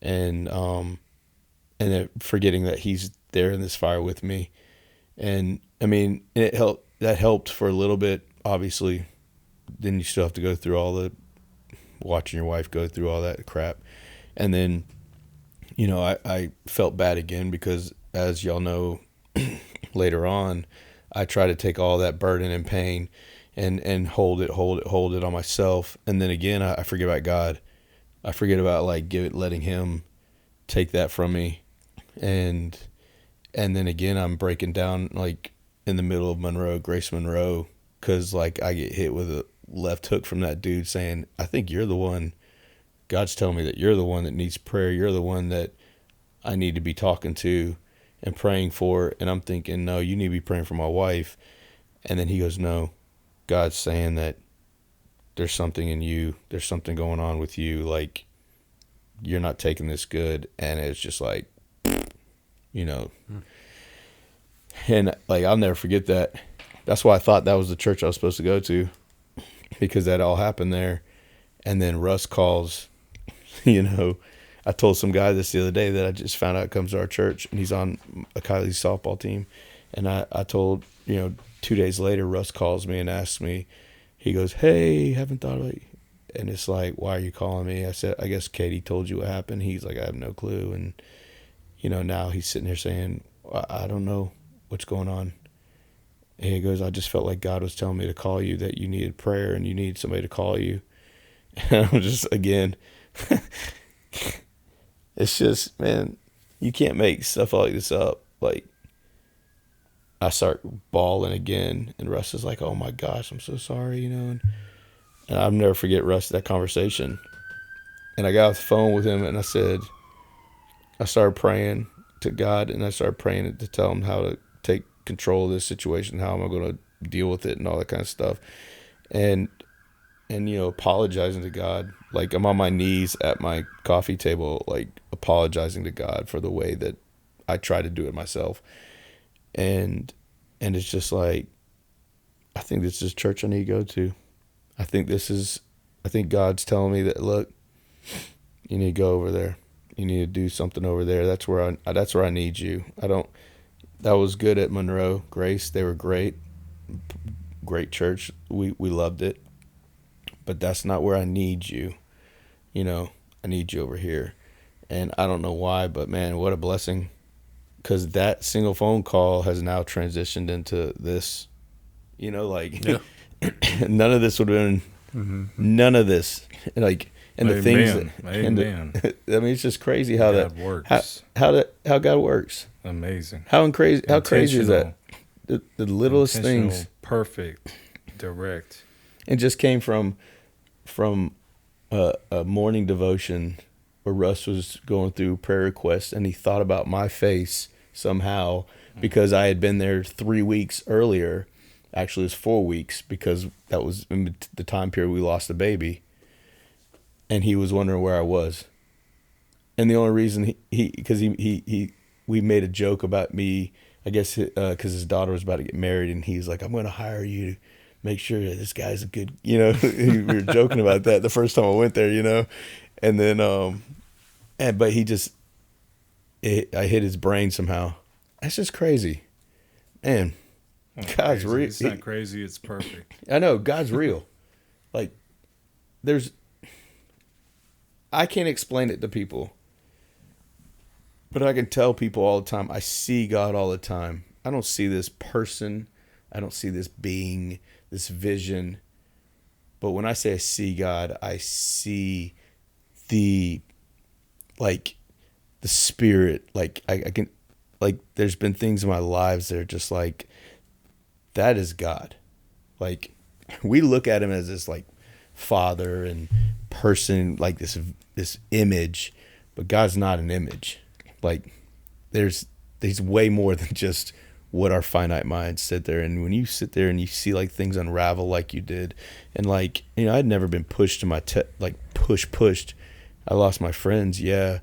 and then forgetting that he's there in this fire with me. And I mean, it helped. That helped for a little bit, obviously. Then you still have to go through all the watching your wife go through all that crap. And then, you know, I felt bad again, because as y'all know, later on, I try to take all that burden and pain and hold it on myself. And then again, I forget about God. I forget about like letting him take that from me. And then again, I'm breaking down like in the middle of Grace Monroe, because like I get hit with a left hook from that dude saying, I think you're the one. God's telling me that you're the one that needs prayer. You're the one that I need to be talking to and praying for. And I'm thinking, no, you need to be praying for my wife. And then he goes, no, God's saying that there's something in you. There's something going on with you. Like, you're not taking this good. And it's just like, you know, and like, I'll never forget that. That's why I thought that was the church I was supposed to go to, because that all happened there. And then Russ calls, you know, I told some guy this the other day that I just found out comes to our church, and he's on a Kylie's softball team. And I told, you know, 2 days later, Russ calls me and asks me, he goes, hey, haven't thought about you. And it's like, why are you calling me? I said, I guess Katie told you what happened. He's like, I have no clue. And, you know, now he's sitting there saying, I don't know what's going on. And he goes, I just felt like God was telling me to call you, that you needed prayer and you need somebody to call you. And I'm just, again, it's just, man, you can't make stuff like this up. Like, I start bawling again, and Russ is like, oh my gosh, I'm so sorry, you know. And I'll never forget Russ, that conversation. And I got off the phone with him, and I started praying to God, and I started praying to tell him how to take control of this situation, how am I going to deal with it, and all that kind of stuff. And you know, apologizing to God. Like, I'm on my knees at my coffee table, like apologizing to God for the way that I try to do it myself. And it's just like, I think this is church I need to go to. I think God's telling me that, look, you need to go over there. You need to do something over there. That's where I need you. That was good at Monroe, Grace. They were great church. We loved it. But that's not where I need you. You know, I need you over here. And I don't know why, but man, what a blessing. Because that single phone call has now transitioned into this. You know, like, yeah. None of this would have been, none of this. Like, and the things that, Amen. I mean, it's just crazy how God works. How God works. Amazing. How crazy is that? The littlest things. Perfect. Direct. It just came from a morning devotion where Russ was going through prayer requests, and he thought about my face somehow because I had been there 3 weeks earlier. Actually, it was 4 weeks, because that was in the time period we lost the baby. And he was wondering where I was. And the only reason we made a joke about me, I guess, because his daughter was about to get married, and he's like, I'm going to hire you to make sure that this guy's a good, you know. We were joking about that the first time I went there, you know. And then, but he just, I hit his brain somehow. That's just crazy. Man, God's real. It's not crazy, it's perfect. I know, God's real. Like, I can't explain it to people. But I can tell people all the time, I see God all the time. I don't see this person. I don't see this being, this vision. But when I say I see God, I see the spirit. Like I can, like there's been things in my lives that are just like, that is God. Like we look at him as this like father and person, like this image, but God's not an image. Like there's way more than just what our finite minds sit there. And when you sit there and you see like things unravel like you did, and like, you know, I'd never been pushed to my pushed. I lost my friends, yeah,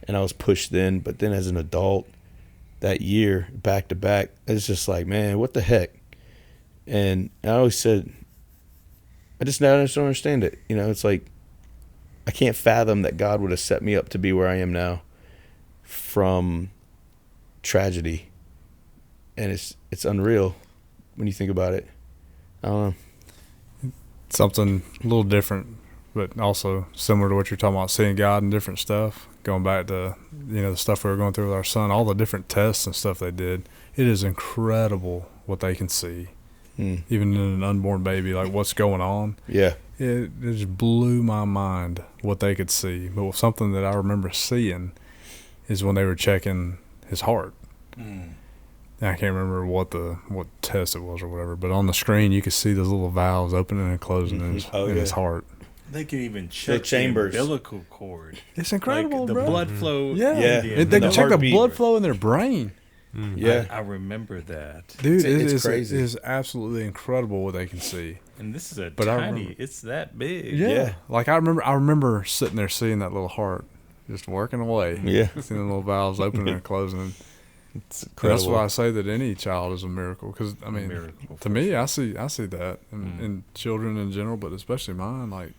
and I was pushed then, but then as an adult that year, back to back, it's just like, man, what the heck? And I always said, I just don't understand it. You know, it's like, I can't fathom that God would have set me up to be where I am now from tragedy. And it's unreal when you think about it. I don't know. Something a little different, but also similar to what you're talking about, seeing God and different stuff. Going back to, you know, the stuff we were going through with our son, all the different tests and stuff they did. It is incredible what they can see. Even in an unborn baby, like what's going on. Yeah. It just blew my mind what they could see. But something that I remember seeing is when they were checking his heart. And I can't remember what test it was or whatever, but on the screen you could see those little valves opening and closing in his heart. They can even check the chambers, umbilical cord. It's incredible, like the bro. blood flow. Yeah. They can check the blood flow in their brain. Yeah, I remember that, dude. It's crazy. It is absolutely incredible what they can see. and this is But I tiny. remember- It's that big. Yeah. Like I remember sitting there seeing that little heart just working away. Yeah. Seeing the little valves opening and closing. it's And incredible. that's why I say that any child is a miracle. Because I mean, Miracle, to me, I see that in children in general, but especially mine. Like,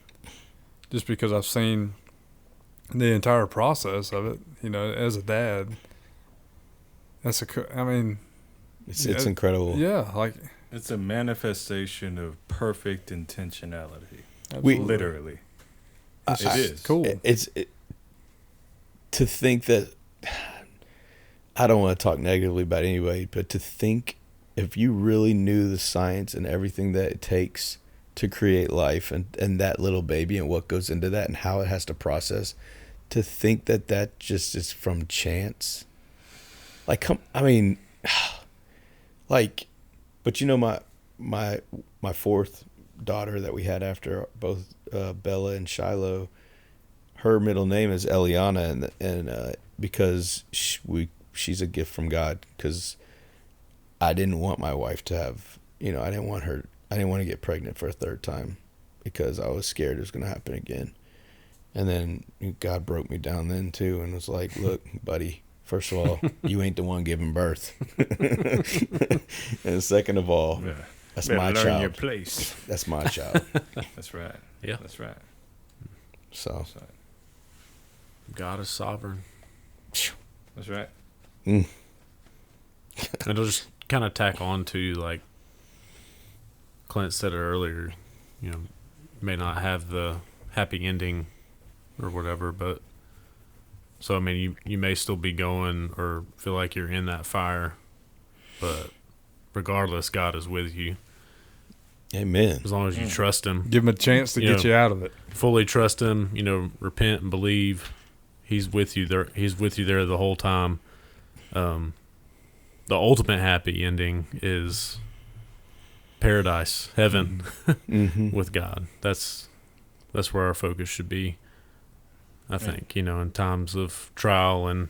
just because I've seen the entire process of it, you know, as a dad. It's incredible. Yeah, like It's a manifestation of perfect intentionality. We- Literally. it's It just is. cool. To think that, I don't want to talk negatively about anybody, but to think if you really knew the science and everything that it takes to create life and that little baby and what goes into that and how it has to process, to think that just is from chance. Like, but you know, my fourth daughter that we had after both Bella and Shiloh, her middle name is Eliana, and because she's a gift from God, because I didn't want my wife to have, you know, I didn't want to get pregnant for a third time because I was scared it was going to happen again. And then God broke me down then too and was like, look, buddy, first of all, you ain't the one giving birth. And second of all, that's Better my learn child. your place. That's my child. That's right. Yeah. That's right. So, That's right. God is sovereign. That's right. And it'll just kind of tack on to, like Clint said it earlier, you know, may not have the happy ending or whatever, but so I mean you may still be going or feel like you're in that fire, but regardless, God is with you amen. as long as you trust him. Give him a chance to get you out of it. Fully trust him, you know, repent and believe. He's with you there. He's with you there the whole time. The ultimate happy ending is paradise, heaven, with God. That's where our focus should be. I think, you know, in times of trial and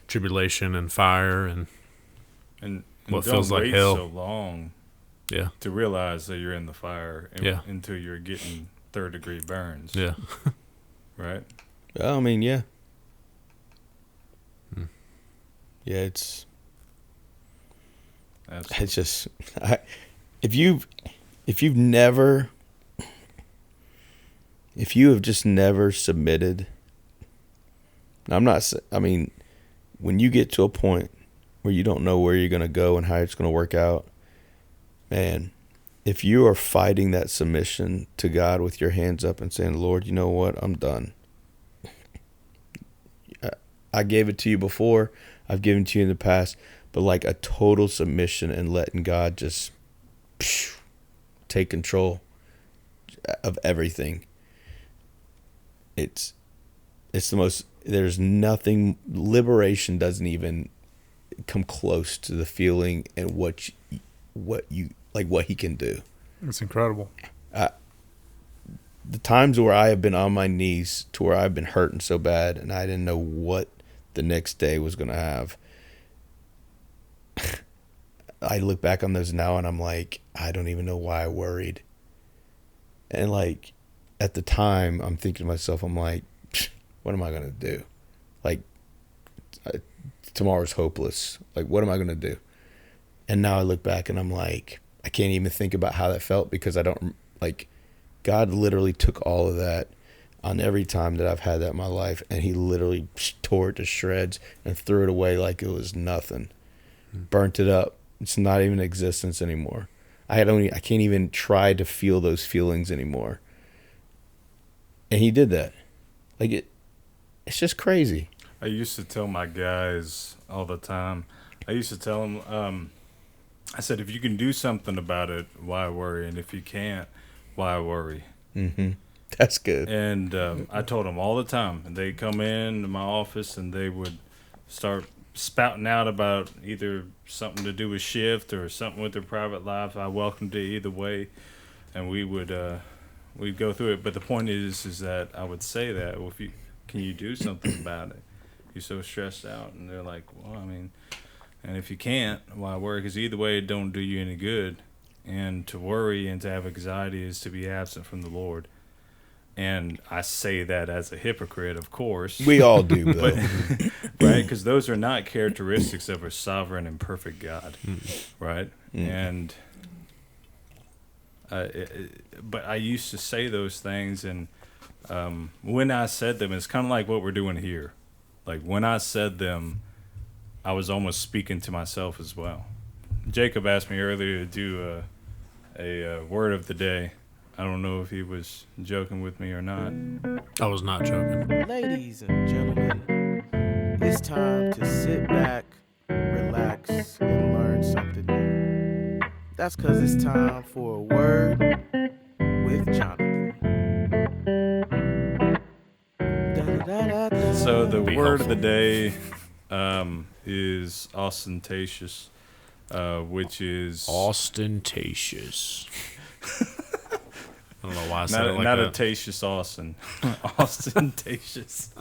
tribulation and fire and And what don't feels like wait hell. so long yeah, to realize that you're in the fire Yeah. until you're getting third-degree burns. yeah, Right? I mean, yeah. Yeah, it's Absolutely. just if you have just never submitted. I mean, when you get to a point where you don't know where you're going to go and how it's going to work out, man, if you are fighting that submission to God with your hands up and saying, Lord, you know what? I'm done. I gave it to you before. I've given to you in the past. But like a total submission and letting God just take control of everything. It's the most, there's nothing, liberation doesn't even come close to the feeling and what he can do. It's incredible. The times where I have been on my knees to where I've been hurting so bad and I didn't know what the next day was going to have. I look back on those now and I'm like, I don't even know why I worried. And like at the time I'm thinking to myself, I'm like, what am I going to do? Like tomorrow's hopeless. Like, what am I going to do? And now I look back and I'm like, I can't even think about how that felt because I don't, like, God literally took all of that on every time that I've had that in my life, and he literally tore it to shreds and threw it away like it was nothing. Burnt it up. It's not even in existence anymore. I can't even try to feel those feelings anymore. And he did that. Like it's just crazy. I used to tell my guys all the time. I used to tell them, I said, if you can do something about it, why worry? And if you can't, why worry? Mm-hmm. That's good. And I told them all the time. And they'd come in to my office and they would start spouting out about either something to do with shift or something with their private life. I welcomed it either way. And we would we'd go through it. But the point is that I would say that, well, can you do something about it? You're so stressed out. And they're like, well, I mean, and if you can't, why worry? Because either way, it don't do you any good. And to worry and to have anxiety is to be absent from the Lord. And I say that as a hypocrite, of course. We all do, though. Right? Because those are not characteristics of a sovereign and perfect God. Right? And but I used to say those things, and when I said them, it's kind of like what we're doing here. Like when I said them, I was almost speaking to myself as well. Jacob asked me earlier to do a word of the day. I don't know if he was joking with me or not. I was not joking. Ladies and gentlemen, it's time to sit back, relax, and learn something new. That's because it's time for a word with Jonnathun. So the word of the day is ostentatious, which is Ostentatious. I don't know why I said it like not that. Atatious Austin. Ostentatious.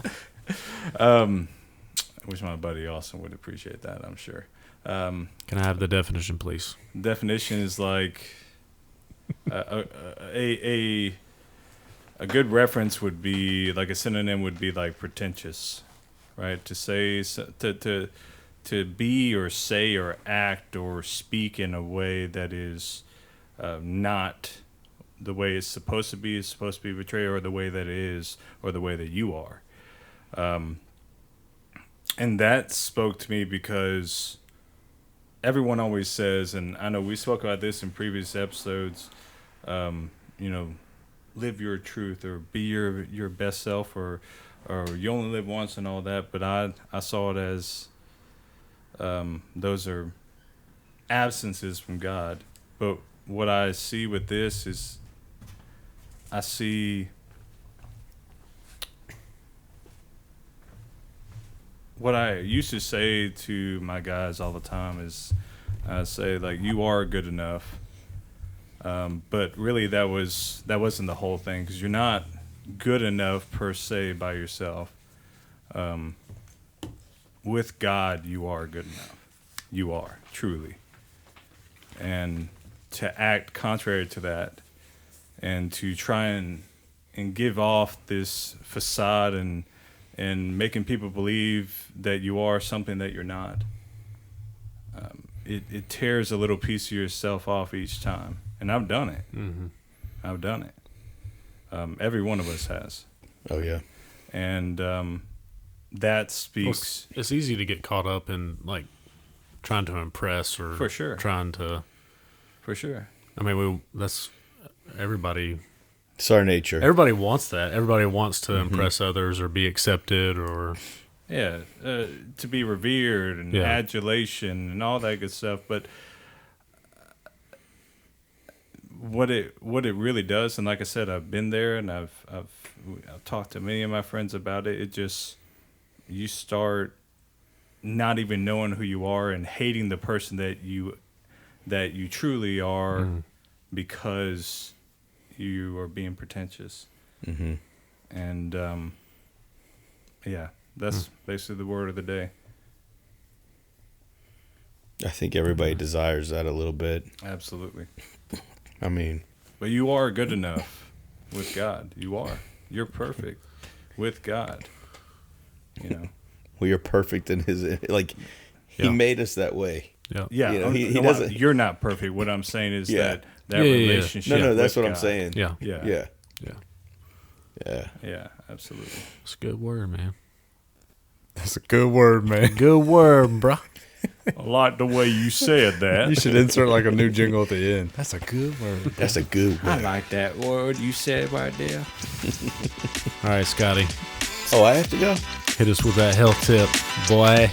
I wish my buddy Austin would appreciate that, I'm sure. Can I have the definition, please? Definition is like a good reference would be, like a synonym would be like pretentious, right? To say, to be or say or act or speak in a way that is not the way it's supposed to be portrayed, or the way that it is, or the way that you are. And that spoke to me because everyone always says, and I know we spoke about this in previous episodes, live your truth, or be your best self, or you only live once, and all that. But I saw it as those are absences from God. But what I see with this is, I see what I used to say to my guys all the time is, I say, like, you are good enough. But really that wasn't the whole thing, because you're not good enough per se by yourself. With God, you are good enough. You are, truly. And to act contrary to that, and to try and give off this facade and making people believe that you are something that you're not, it tears a little piece of yourself off each time. And I've done it. Mm-hmm. I've done it. Every one of us has. Oh, yeah. And that speaks... Well, it's easy to get caught up in, like, trying to impress, or for sure, trying to... For sure. I mean, that's... Everybody... It's our nature. Everybody wants that. Everybody wants to impress others or be accepted, or... to be revered and adulation and all that good stuff. But what it really does, and like I said, I've been there, and I've talked to many of my friends about it. It just, you start not even knowing who you are and hating the person that you truly are because you are being pretentious. Mm-hmm. And that's basically the word of the day. I think everybody desires that a little bit. Absolutely. I mean, but you are good enough with God. You're perfect with God. You know, we are perfect in His, like, He made us that way. Yeah. Yeah. You know, he doesn't. You're not perfect. What I'm saying is that relationship. No, that's what God. I'm saying. Yeah. Yeah. Absolutely. It's a good word, man. That's a good word, man. Good word, bro. I like the way you said that. You should insert like a new jingle at the end. That's a good word. That's a good word. I like that word you said right there. All right, Scotty. Oh, I have to go? Hit us with that health tip, boy.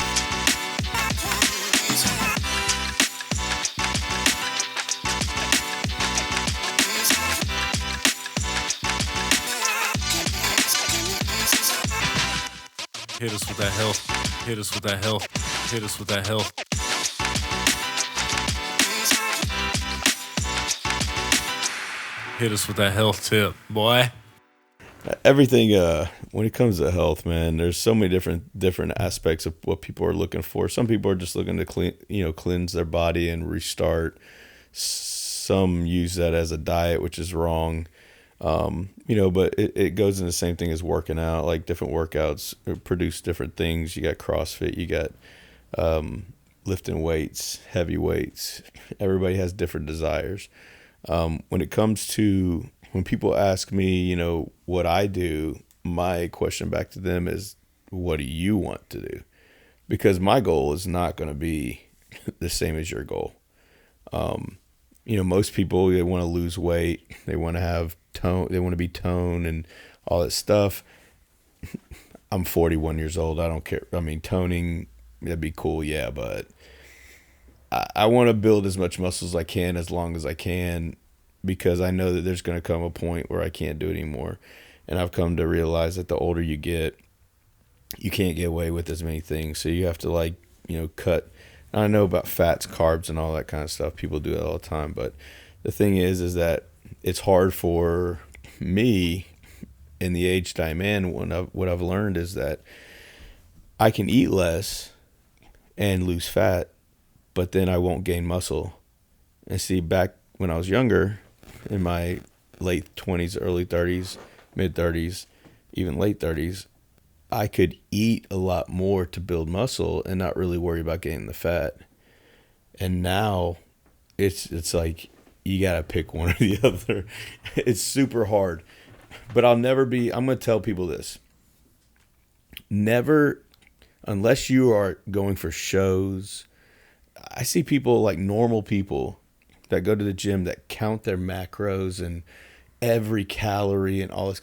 Hit us with that health. Hit us with that health. Hit us with that health. Hit us with that health tip, boy. Everything, when it comes to health, man, there's so many different aspects of what people are looking for. Some people are just looking to cleanse their body and restart. Some use that as a diet, which is wrong. But it goes in the same thing as working out. Like, different workouts produce different things. You got CrossFit, you got lifting weights, heavy weights. Everybody has different desires. When it comes to, when people ask me, what I do, my question back to them is, what do you want to do? Because my goal is not going to be the same as your goal. Most people, they want to lose weight. They want to have tone. They want to be toned and all that stuff. I'm 41 years old. I don't care. I mean, toning, that'd be cool. Yeah. But I want to build as much muscle as I can, as long as I can, because I know that there's going to come a point where I can't do it anymore. And I've come to realize that the older you get, you can't get away with as many things. So you have to cut. I know about fats, carbs, and all that kind of stuff. People do it all the time. But the thing is that it's hard for me in the age that I'm in. What I've learned is that I can eat less and lose fat, but then I won't gain muscle. And see, back when I was younger, in my late 20s, early 30s, mid 30s, even late 30s, I could eat a lot more to build muscle and not really worry about gaining the fat. And now it's like you got to pick one or the other. It's super hard. But I'm going to tell people this. Never, unless you are going for shows. I see people, like normal people, that go to the gym that count their macros and every calorie and all this.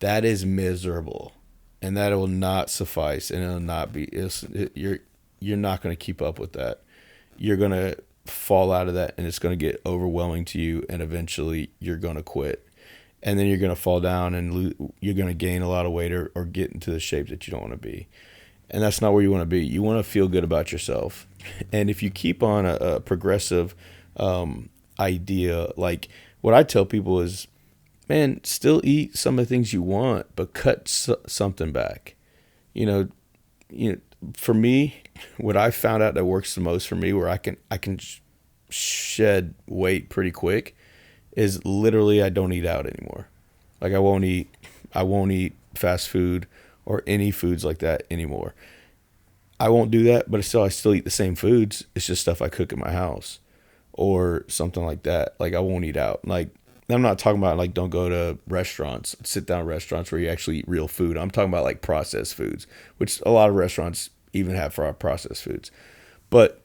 That is miserable. And that will not suffice, and it'll not be. You're not going to keep up with that. You're going to fall out of that, and it's going to get overwhelming to you, and eventually you're going to quit. And then you're going to fall down, and you're going to gain a lot of weight or get into the shape that you don't want to be. And that's not where you want to be. You want to feel good about yourself. And if you keep on a progressive idea, like what I tell people is, man, still eat some of the things you want, but cut something back. For me, what I found out that works the most for me, where I can shed weight pretty quick, is literally I don't eat out anymore. Like I won't eat fast food or any foods like that anymore. I won't do that, but I still eat the same foods. It's just stuff I cook in my house or something like that. Like I won't eat out. Like, I'm not talking about like don't go to restaurants, sit down restaurants where you actually eat real food. I'm talking about like processed foods, which a lot of restaurants even have for our processed foods. But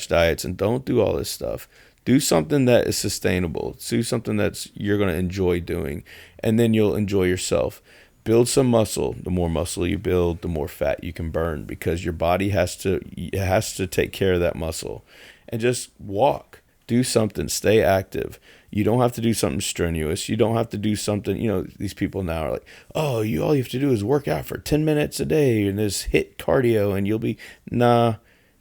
diets, and don't do all this stuff. Do something that is sustainable. Do something that's you're going to enjoy doing, and then you'll enjoy yourself. build some muscle. The more muscle you build, the more fat you can burn, because your body has to take care of that muscle. And just walk, do something, stay active. You don't have to do something strenuous. You don't have to do something, these people now are like, oh, all you have to do is work out for 10 minutes a day and just hit cardio and you'll be, nah,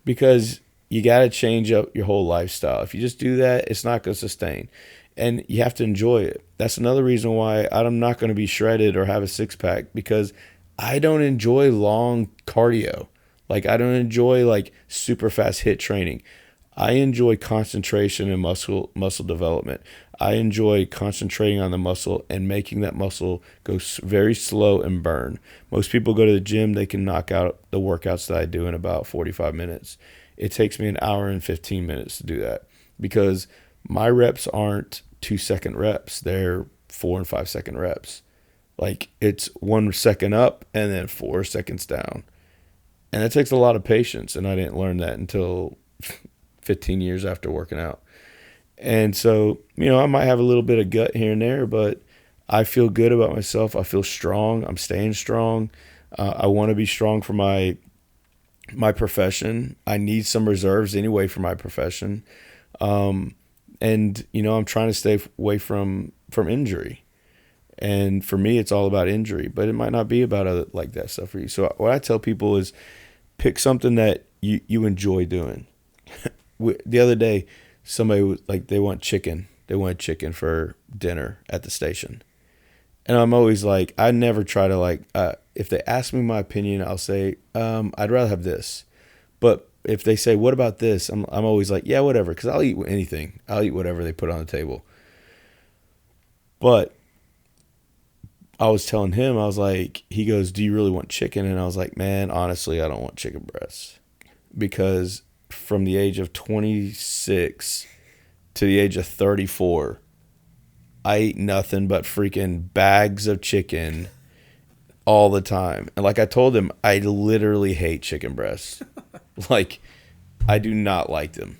because you got to change up your whole lifestyle. If you just do that, it's not going to sustain. And you have to enjoy it. That's another reason why I'm not going to be shredded or have a six-pack, because I don't enjoy long cardio. Like, I don't enjoy, like, super fast hit training. I enjoy concentration and muscle development. I enjoy concentrating on the muscle and making that muscle go very slow and burn. Most people go to the gym, they can knock out the workouts that I do in about 45 minutes. It takes me an hour and 15 minutes to do that, because my reps aren't 2-second reps. They're 4 and 5 second reps. Like, it's 1 second up and then 4 seconds down. And it takes a lot of patience, and I didn't learn that until 15 years after working out. And so, I might have a little bit of gut here and there, but I feel good about myself. I feel strong. I'm staying strong. I want to be strong for my profession. I need some reserves anyway for my profession. And, I'm trying to stay away from injury. And for me, it's all about injury, but it might not be about like that stuff for you. So what I tell people is pick something that you enjoy doing. The other day, somebody was like, they want chicken. They want chicken for dinner at the station. And I'm always like, I never try to if they ask me my opinion, I'll say, I'd rather have this. But if they say, what about this? I'm always like, yeah, whatever. Cause I'll eat anything. I'll eat whatever they put on the table. But I was telling him, I was like, he goes, do you really want chicken? And I was like, man, honestly, I don't want chicken breasts, because from the age of 26 to the age of 34, I ate nothing but freaking bags of chicken all the time. And like I told him, I literally hate chicken breasts. Like, I do not like them,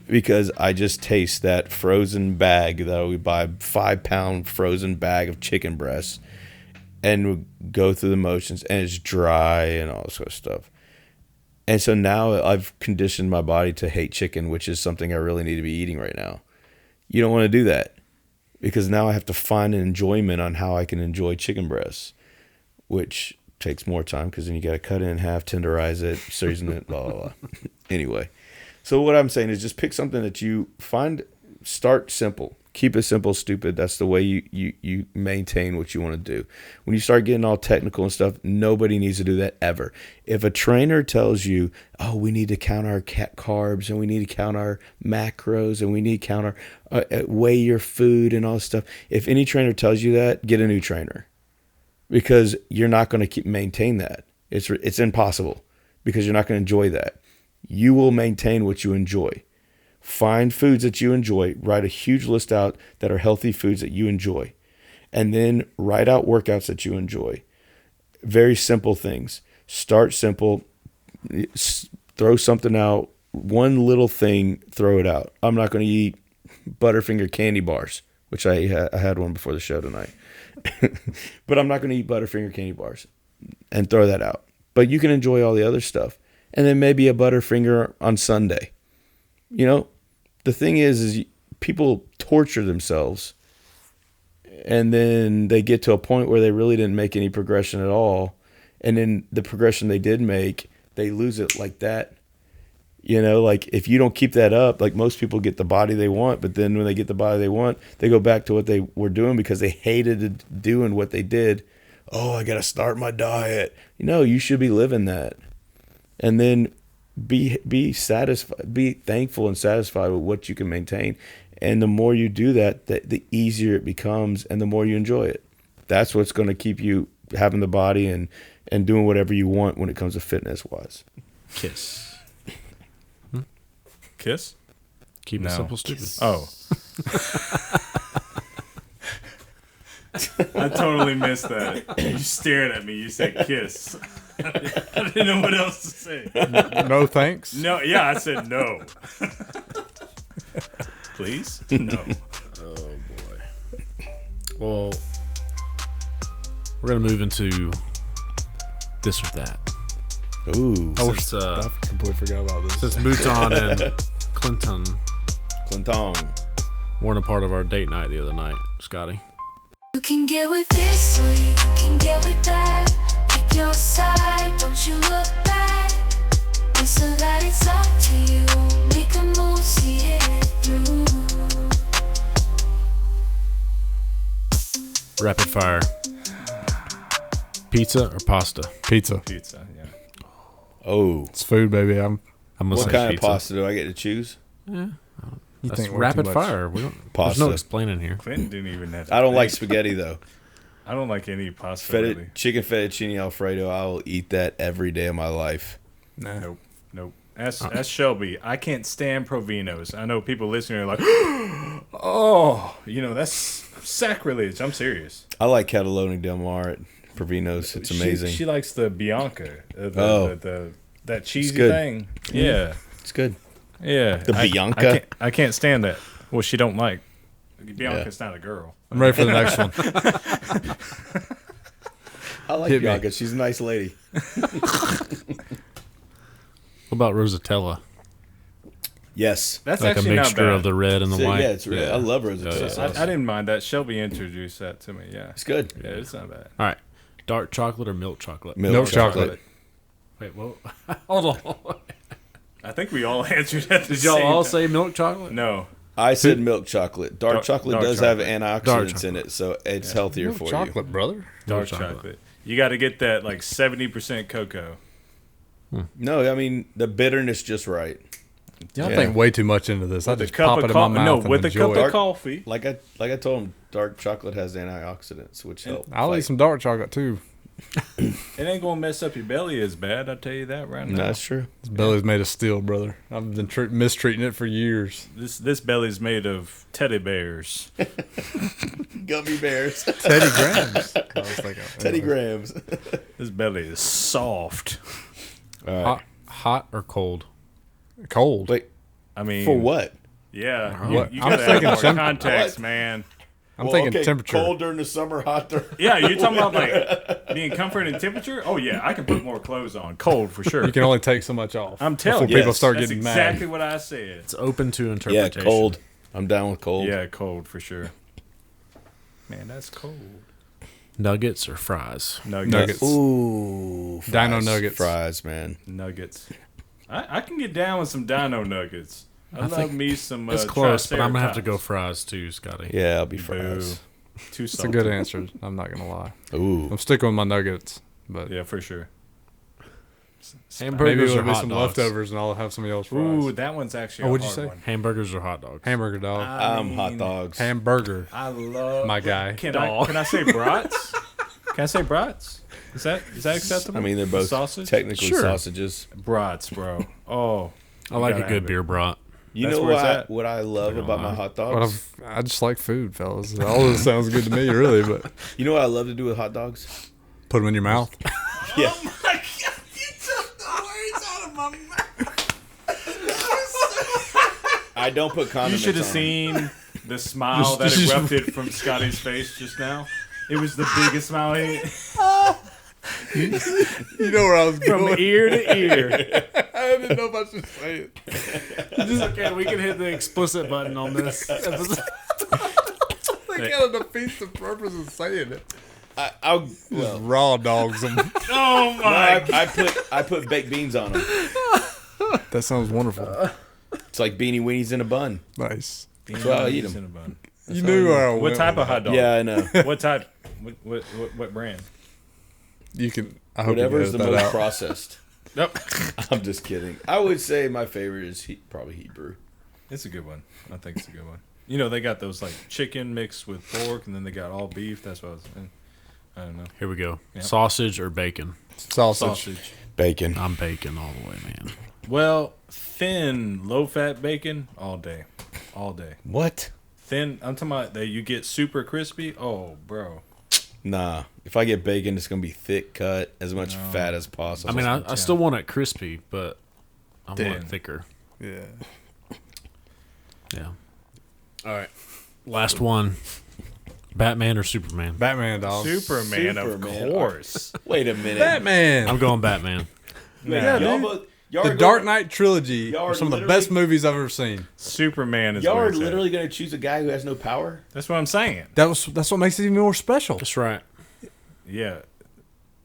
because I just taste that frozen bag that we buy, 5-pound frozen bag of chicken breasts, and we go through the motions, and it's dry and all this sort of stuff. And so now I've conditioned my body to hate chicken, which is something I really need to be eating right now. You don't want to do that, because now I have to find an enjoyment on how I can enjoy chicken breasts, which takes more time, because then you got to cut it in half, tenderize it, season it, blah, blah, blah. Anyway, so what I'm saying is just pick something that you find, start simple. Keep it simple, stupid. That's the way you maintain what you want to do. When you start getting all technical and stuff, nobody needs to do that ever. If a trainer tells you, oh, we need to count our carbs, and we need to count our macros, and we need to count our weigh your food and all this stuff. If any trainer tells you that, get a new trainer, because you're not going to maintain that. It's impossible, because you're not going to enjoy that. You will maintain what you enjoy. Find foods that you enjoy. Write a huge list out that are healthy foods that you enjoy. And then write out workouts that you enjoy. Very simple things. Start simple. Throw something out. One little thing, throw it out. I'm not going to eat Butterfinger candy bars, which I had one before the show tonight. But I'm not going to eat Butterfinger candy bars, and throw that out. But you can enjoy all the other stuff. And then maybe a Butterfinger on Sunday. The thing is people torture themselves, and then they get to a point where they really didn't make any progression at all. And then the progression they did make, they lose it like that. Like, if you don't keep that up, like, most people get the body they want, but then when they get the body they want, they go back to what they were doing because they hated doing what they did. Oh, I got to start my diet. You should be living that. And then be satisfied, be thankful and satisfied with what you can maintain. And the more you do that, the easier it becomes, and the more you enjoy it. That's what's going to keep you having the body and doing whatever you want when it comes to fitness wise. Kiss. Kiss? Keep it simple, stupid. Kiss. Oh. I totally missed that. You stared at me. You said kiss. I didn't know what else to say. No thanks? No, yeah, I said no. Please? No. Oh, boy. Well, we're gonna move into this or that. Ooh. Since I completely forgot about this. since Mouton and Clinton Clinton. weren't a part of our date night the other night, Scotty. You can get with this or you can get with that. Pick your side, don't you look back. And so that it's up to you. Make a move, see it through. Rapid fire. Pizza or pasta? Pizza. Pizza, yeah. Oh. It's food, baby. I'm gonna What say kind pizza. of pasta do I get to choose? You That's think way rapid too much. fire. We don't, there's Pasta. no explaining here. Clinton didn't even have to I don't like think. spaghetti though. I don't like any pasta, really. Chicken fettuccine alfredo. I will eat that every day of my life. Nah. Nope. That's Shelby. I can't stand Provinos. I know people listening are like, oh, that's sacrilege. I'm serious. I like Cataloni Del Mar at Provino's. It's amazing. She likes the Bianca. That cheesy good. thing. Yeah. It's good. Yeah. The Bianca? I can't stand that. Well, she don't like. Bianca's not a girl. I'm ready for the next one. I like Hit me. Bianca. She's a nice lady. What about Rosatella? Yes. That's Like a actually not mixture bad. of the red and the white. Yeah, it's red. I love Rosatella Yeah. sauce. I didn't mind that. Shelby introduced that to me. Yeah. It's good. Yeah, it's not bad. All right. Dark chocolate or milk chocolate? Milk chocolate. Wait, whoa. Hold on. I think we all answered at the Did y'all same all time. say milk chocolate? No. I said milk chocolate. Dark chocolate dark does chocolate. have Dark antioxidants chocolate. in it, so it's healthier for Chocolate, brother. Dark chocolate. chocolate. You got to get that like 70% cocoa. you. No, I mean the bitterness just right. Y'all Yeah. think way too much into this. I With a just cup pop of it in my coffee. mouth No, and with a enjoy cup it. of coffee. Like I told him, dark chocolate has antioxidants, which help. I'll fight. eat some dark chocolate too. It ain't gonna mess up your belly as bad. I'll tell you that right now. No, that's true. This belly's made of steel, brother. I've been mistreating it for years. This belly's made of teddy bears. Gummy bears. Teddy Grahams. I was thinking, Teddy Grahams. This belly is soft. All right. Hot or cold? Cold. Wait, I mean, for what? Yeah, What? you I'm gotta have thinking more some- context, man. I'm thinking temperature. Cold during the summer, hot during. Yeah, you're talking about like being comfort and temperature. Oh yeah, I can put more clothes on. Cold for sure. You can only take so much off. I'm telling before you, people start that's getting exactly mad. what I said. It's open to Yeah, interpretation. cold. I'm down with cold. Yeah, cold for sure. Man, that's cold. Nuggets or fries? Nuggets. Ooh, Dino fries. nuggets. Fries, man. Nuggets. I can get down with some dino nuggets. I love think me some. It's close, but I'm gonna have to go Triceratops. fries too, Scotty. Yeah, I'll be Boo. fries. Too It's a salty. good answer. I'm not gonna lie. Ooh, I'm sticking with my nuggets, but Yeah, for sure. maybe Hamburgers it'll or be hot some dogs? leftovers, and I'll have some of y'all's fries. Ooh, that one's actually. Oh, a what'd you hard say? One. Hamburgers or hot dogs? Hamburger dog. hot dogs. Hamburger. I love My guy. Can I say brats? Can I say brats? Is that acceptable? I mean, they're both sausage. technically Sure. sausages. Brats, bro. Oh, I like a gotta good have it. beer brat. You That's know where it's what? at. What I love Not about gonna my lie. hot But dogs. I just like food, fellas. All this sounds good to me, really. But You know what I love to do with hot dogs? put them in your mouth. Yeah. I don't put you condiments. should have on. seen the smile that erupted from Scotty's face just now. It was the biggest smile You know where I was from ear to ear. I didn't know if I should say it. Okay, we can hit the explicit button on this episode. They kind of defeats the purpose of saying it. I'll Just well, raw dogs them. Oh my! I put baked beans on them. That sounds wonderful. It's like beanie weenies in a bun. Nice. That's why I eat them. Cinnabon. You knew where I went. What type with of hot dog? Yeah, I know. What type? What brand? that. You can. I hope Whatever's you the edit most that out. processed. Nope. I'm just kidding. I would say my favorite is probably Hebrew. It's a good one. I think it's a good one. You know, they got those like chicken mixed with pork, and then they got all beef. That's what I was saying. I don't know. Here we go. Yep. Sausage or bacon? Sausage. Bacon. I'm bacon all the way, man. Well, thin, low-fat bacon all day, all day. What? Thin. I'm talking about that you get super crispy. Oh, bro. Nah. If I get bacon, it's gonna be thick cut, as much fat as possible. I mean, I still want it crispy, but I want Thin. it thicker. Yeah. Yeah. All right. Last one. Batman or Superman? Batman, dog. Superman, of course. Wait a minute. Batman. I'm going Batman. Yeah, y'all The Dark Knight trilogy y'all are are some of the literally- best movies I've ever seen. Superman is Y'all where are it's at. literally going to choose a guy who has no power? That's what I'm saying. That's what makes it even more special. That's right. Yeah.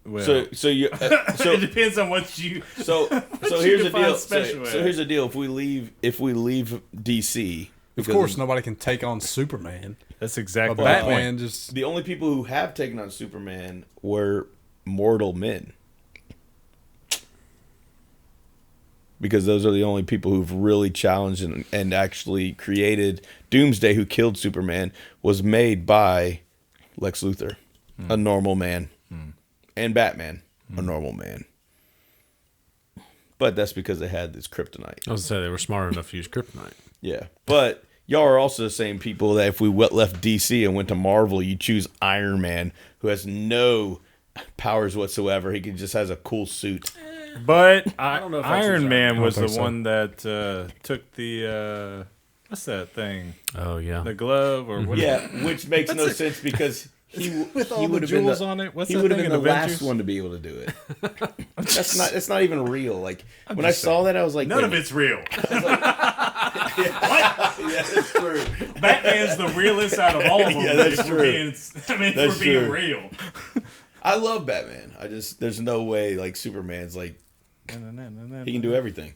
Well, So you it depends on what you. so you here's the define deal. special So as. here's the deal. If we leave DC, Of course, nobody can take on Superman. that's But exactly the Batman point. just the only people who have taken on Superman were mortal men. Because those are the only people who've really challenged and actually created Doomsday, who killed Superman, was made by Lex Luthor, a normal man, and Batman, a normal man. But that's because they had this kryptonite. I was going to say they were smart enough to use kryptonite. Yeah. But y'all are also the same people that if we left DC and went to Marvel, you choose Iron Man, who has no powers whatsoever. He just has a cool suit. But don't know if I choose Iron that. Man was think the so. one that took the what's that thing? Oh, yeah. The glove or what? Yeah, which makes no sense because he all the would have been jewels the, on it? What's he that would have thing been in the Avengers? last one to be able to do it. That's not even real. Like when I just saw that, I was like, None of it's real. Yeah, that's true. Batman's the realest out of all of them. Yeah, that's if we're true. if we're being true. real. I love Batman. There's no way like Superman's like he can do everything.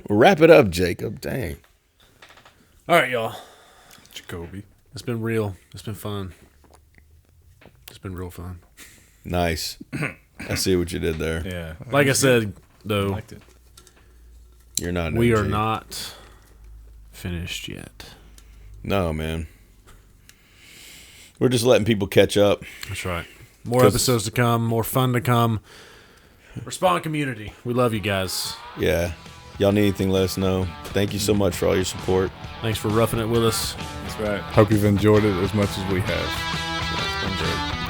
Well, wrap it up, Jacob. Dang. All right, y'all. Jacoby. It's been real. It's been fun. It's been real fun. Nice. I see what you did there. Yeah. Like I said, I though, liked it. You're not. an we are OG. not finished yet. No, man. We're just letting people catch up. That's right. More 'Cause- episodes to come, more fun to come. Respond community. We love you guys. Yeah. Y'all need anything, let us know. Thank you so much for all your support. Thanks for roughing it with us. That's right. hope you've enjoyed it as much as we have.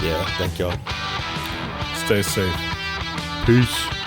Yeah, thank y'all. Stay safe. Peace.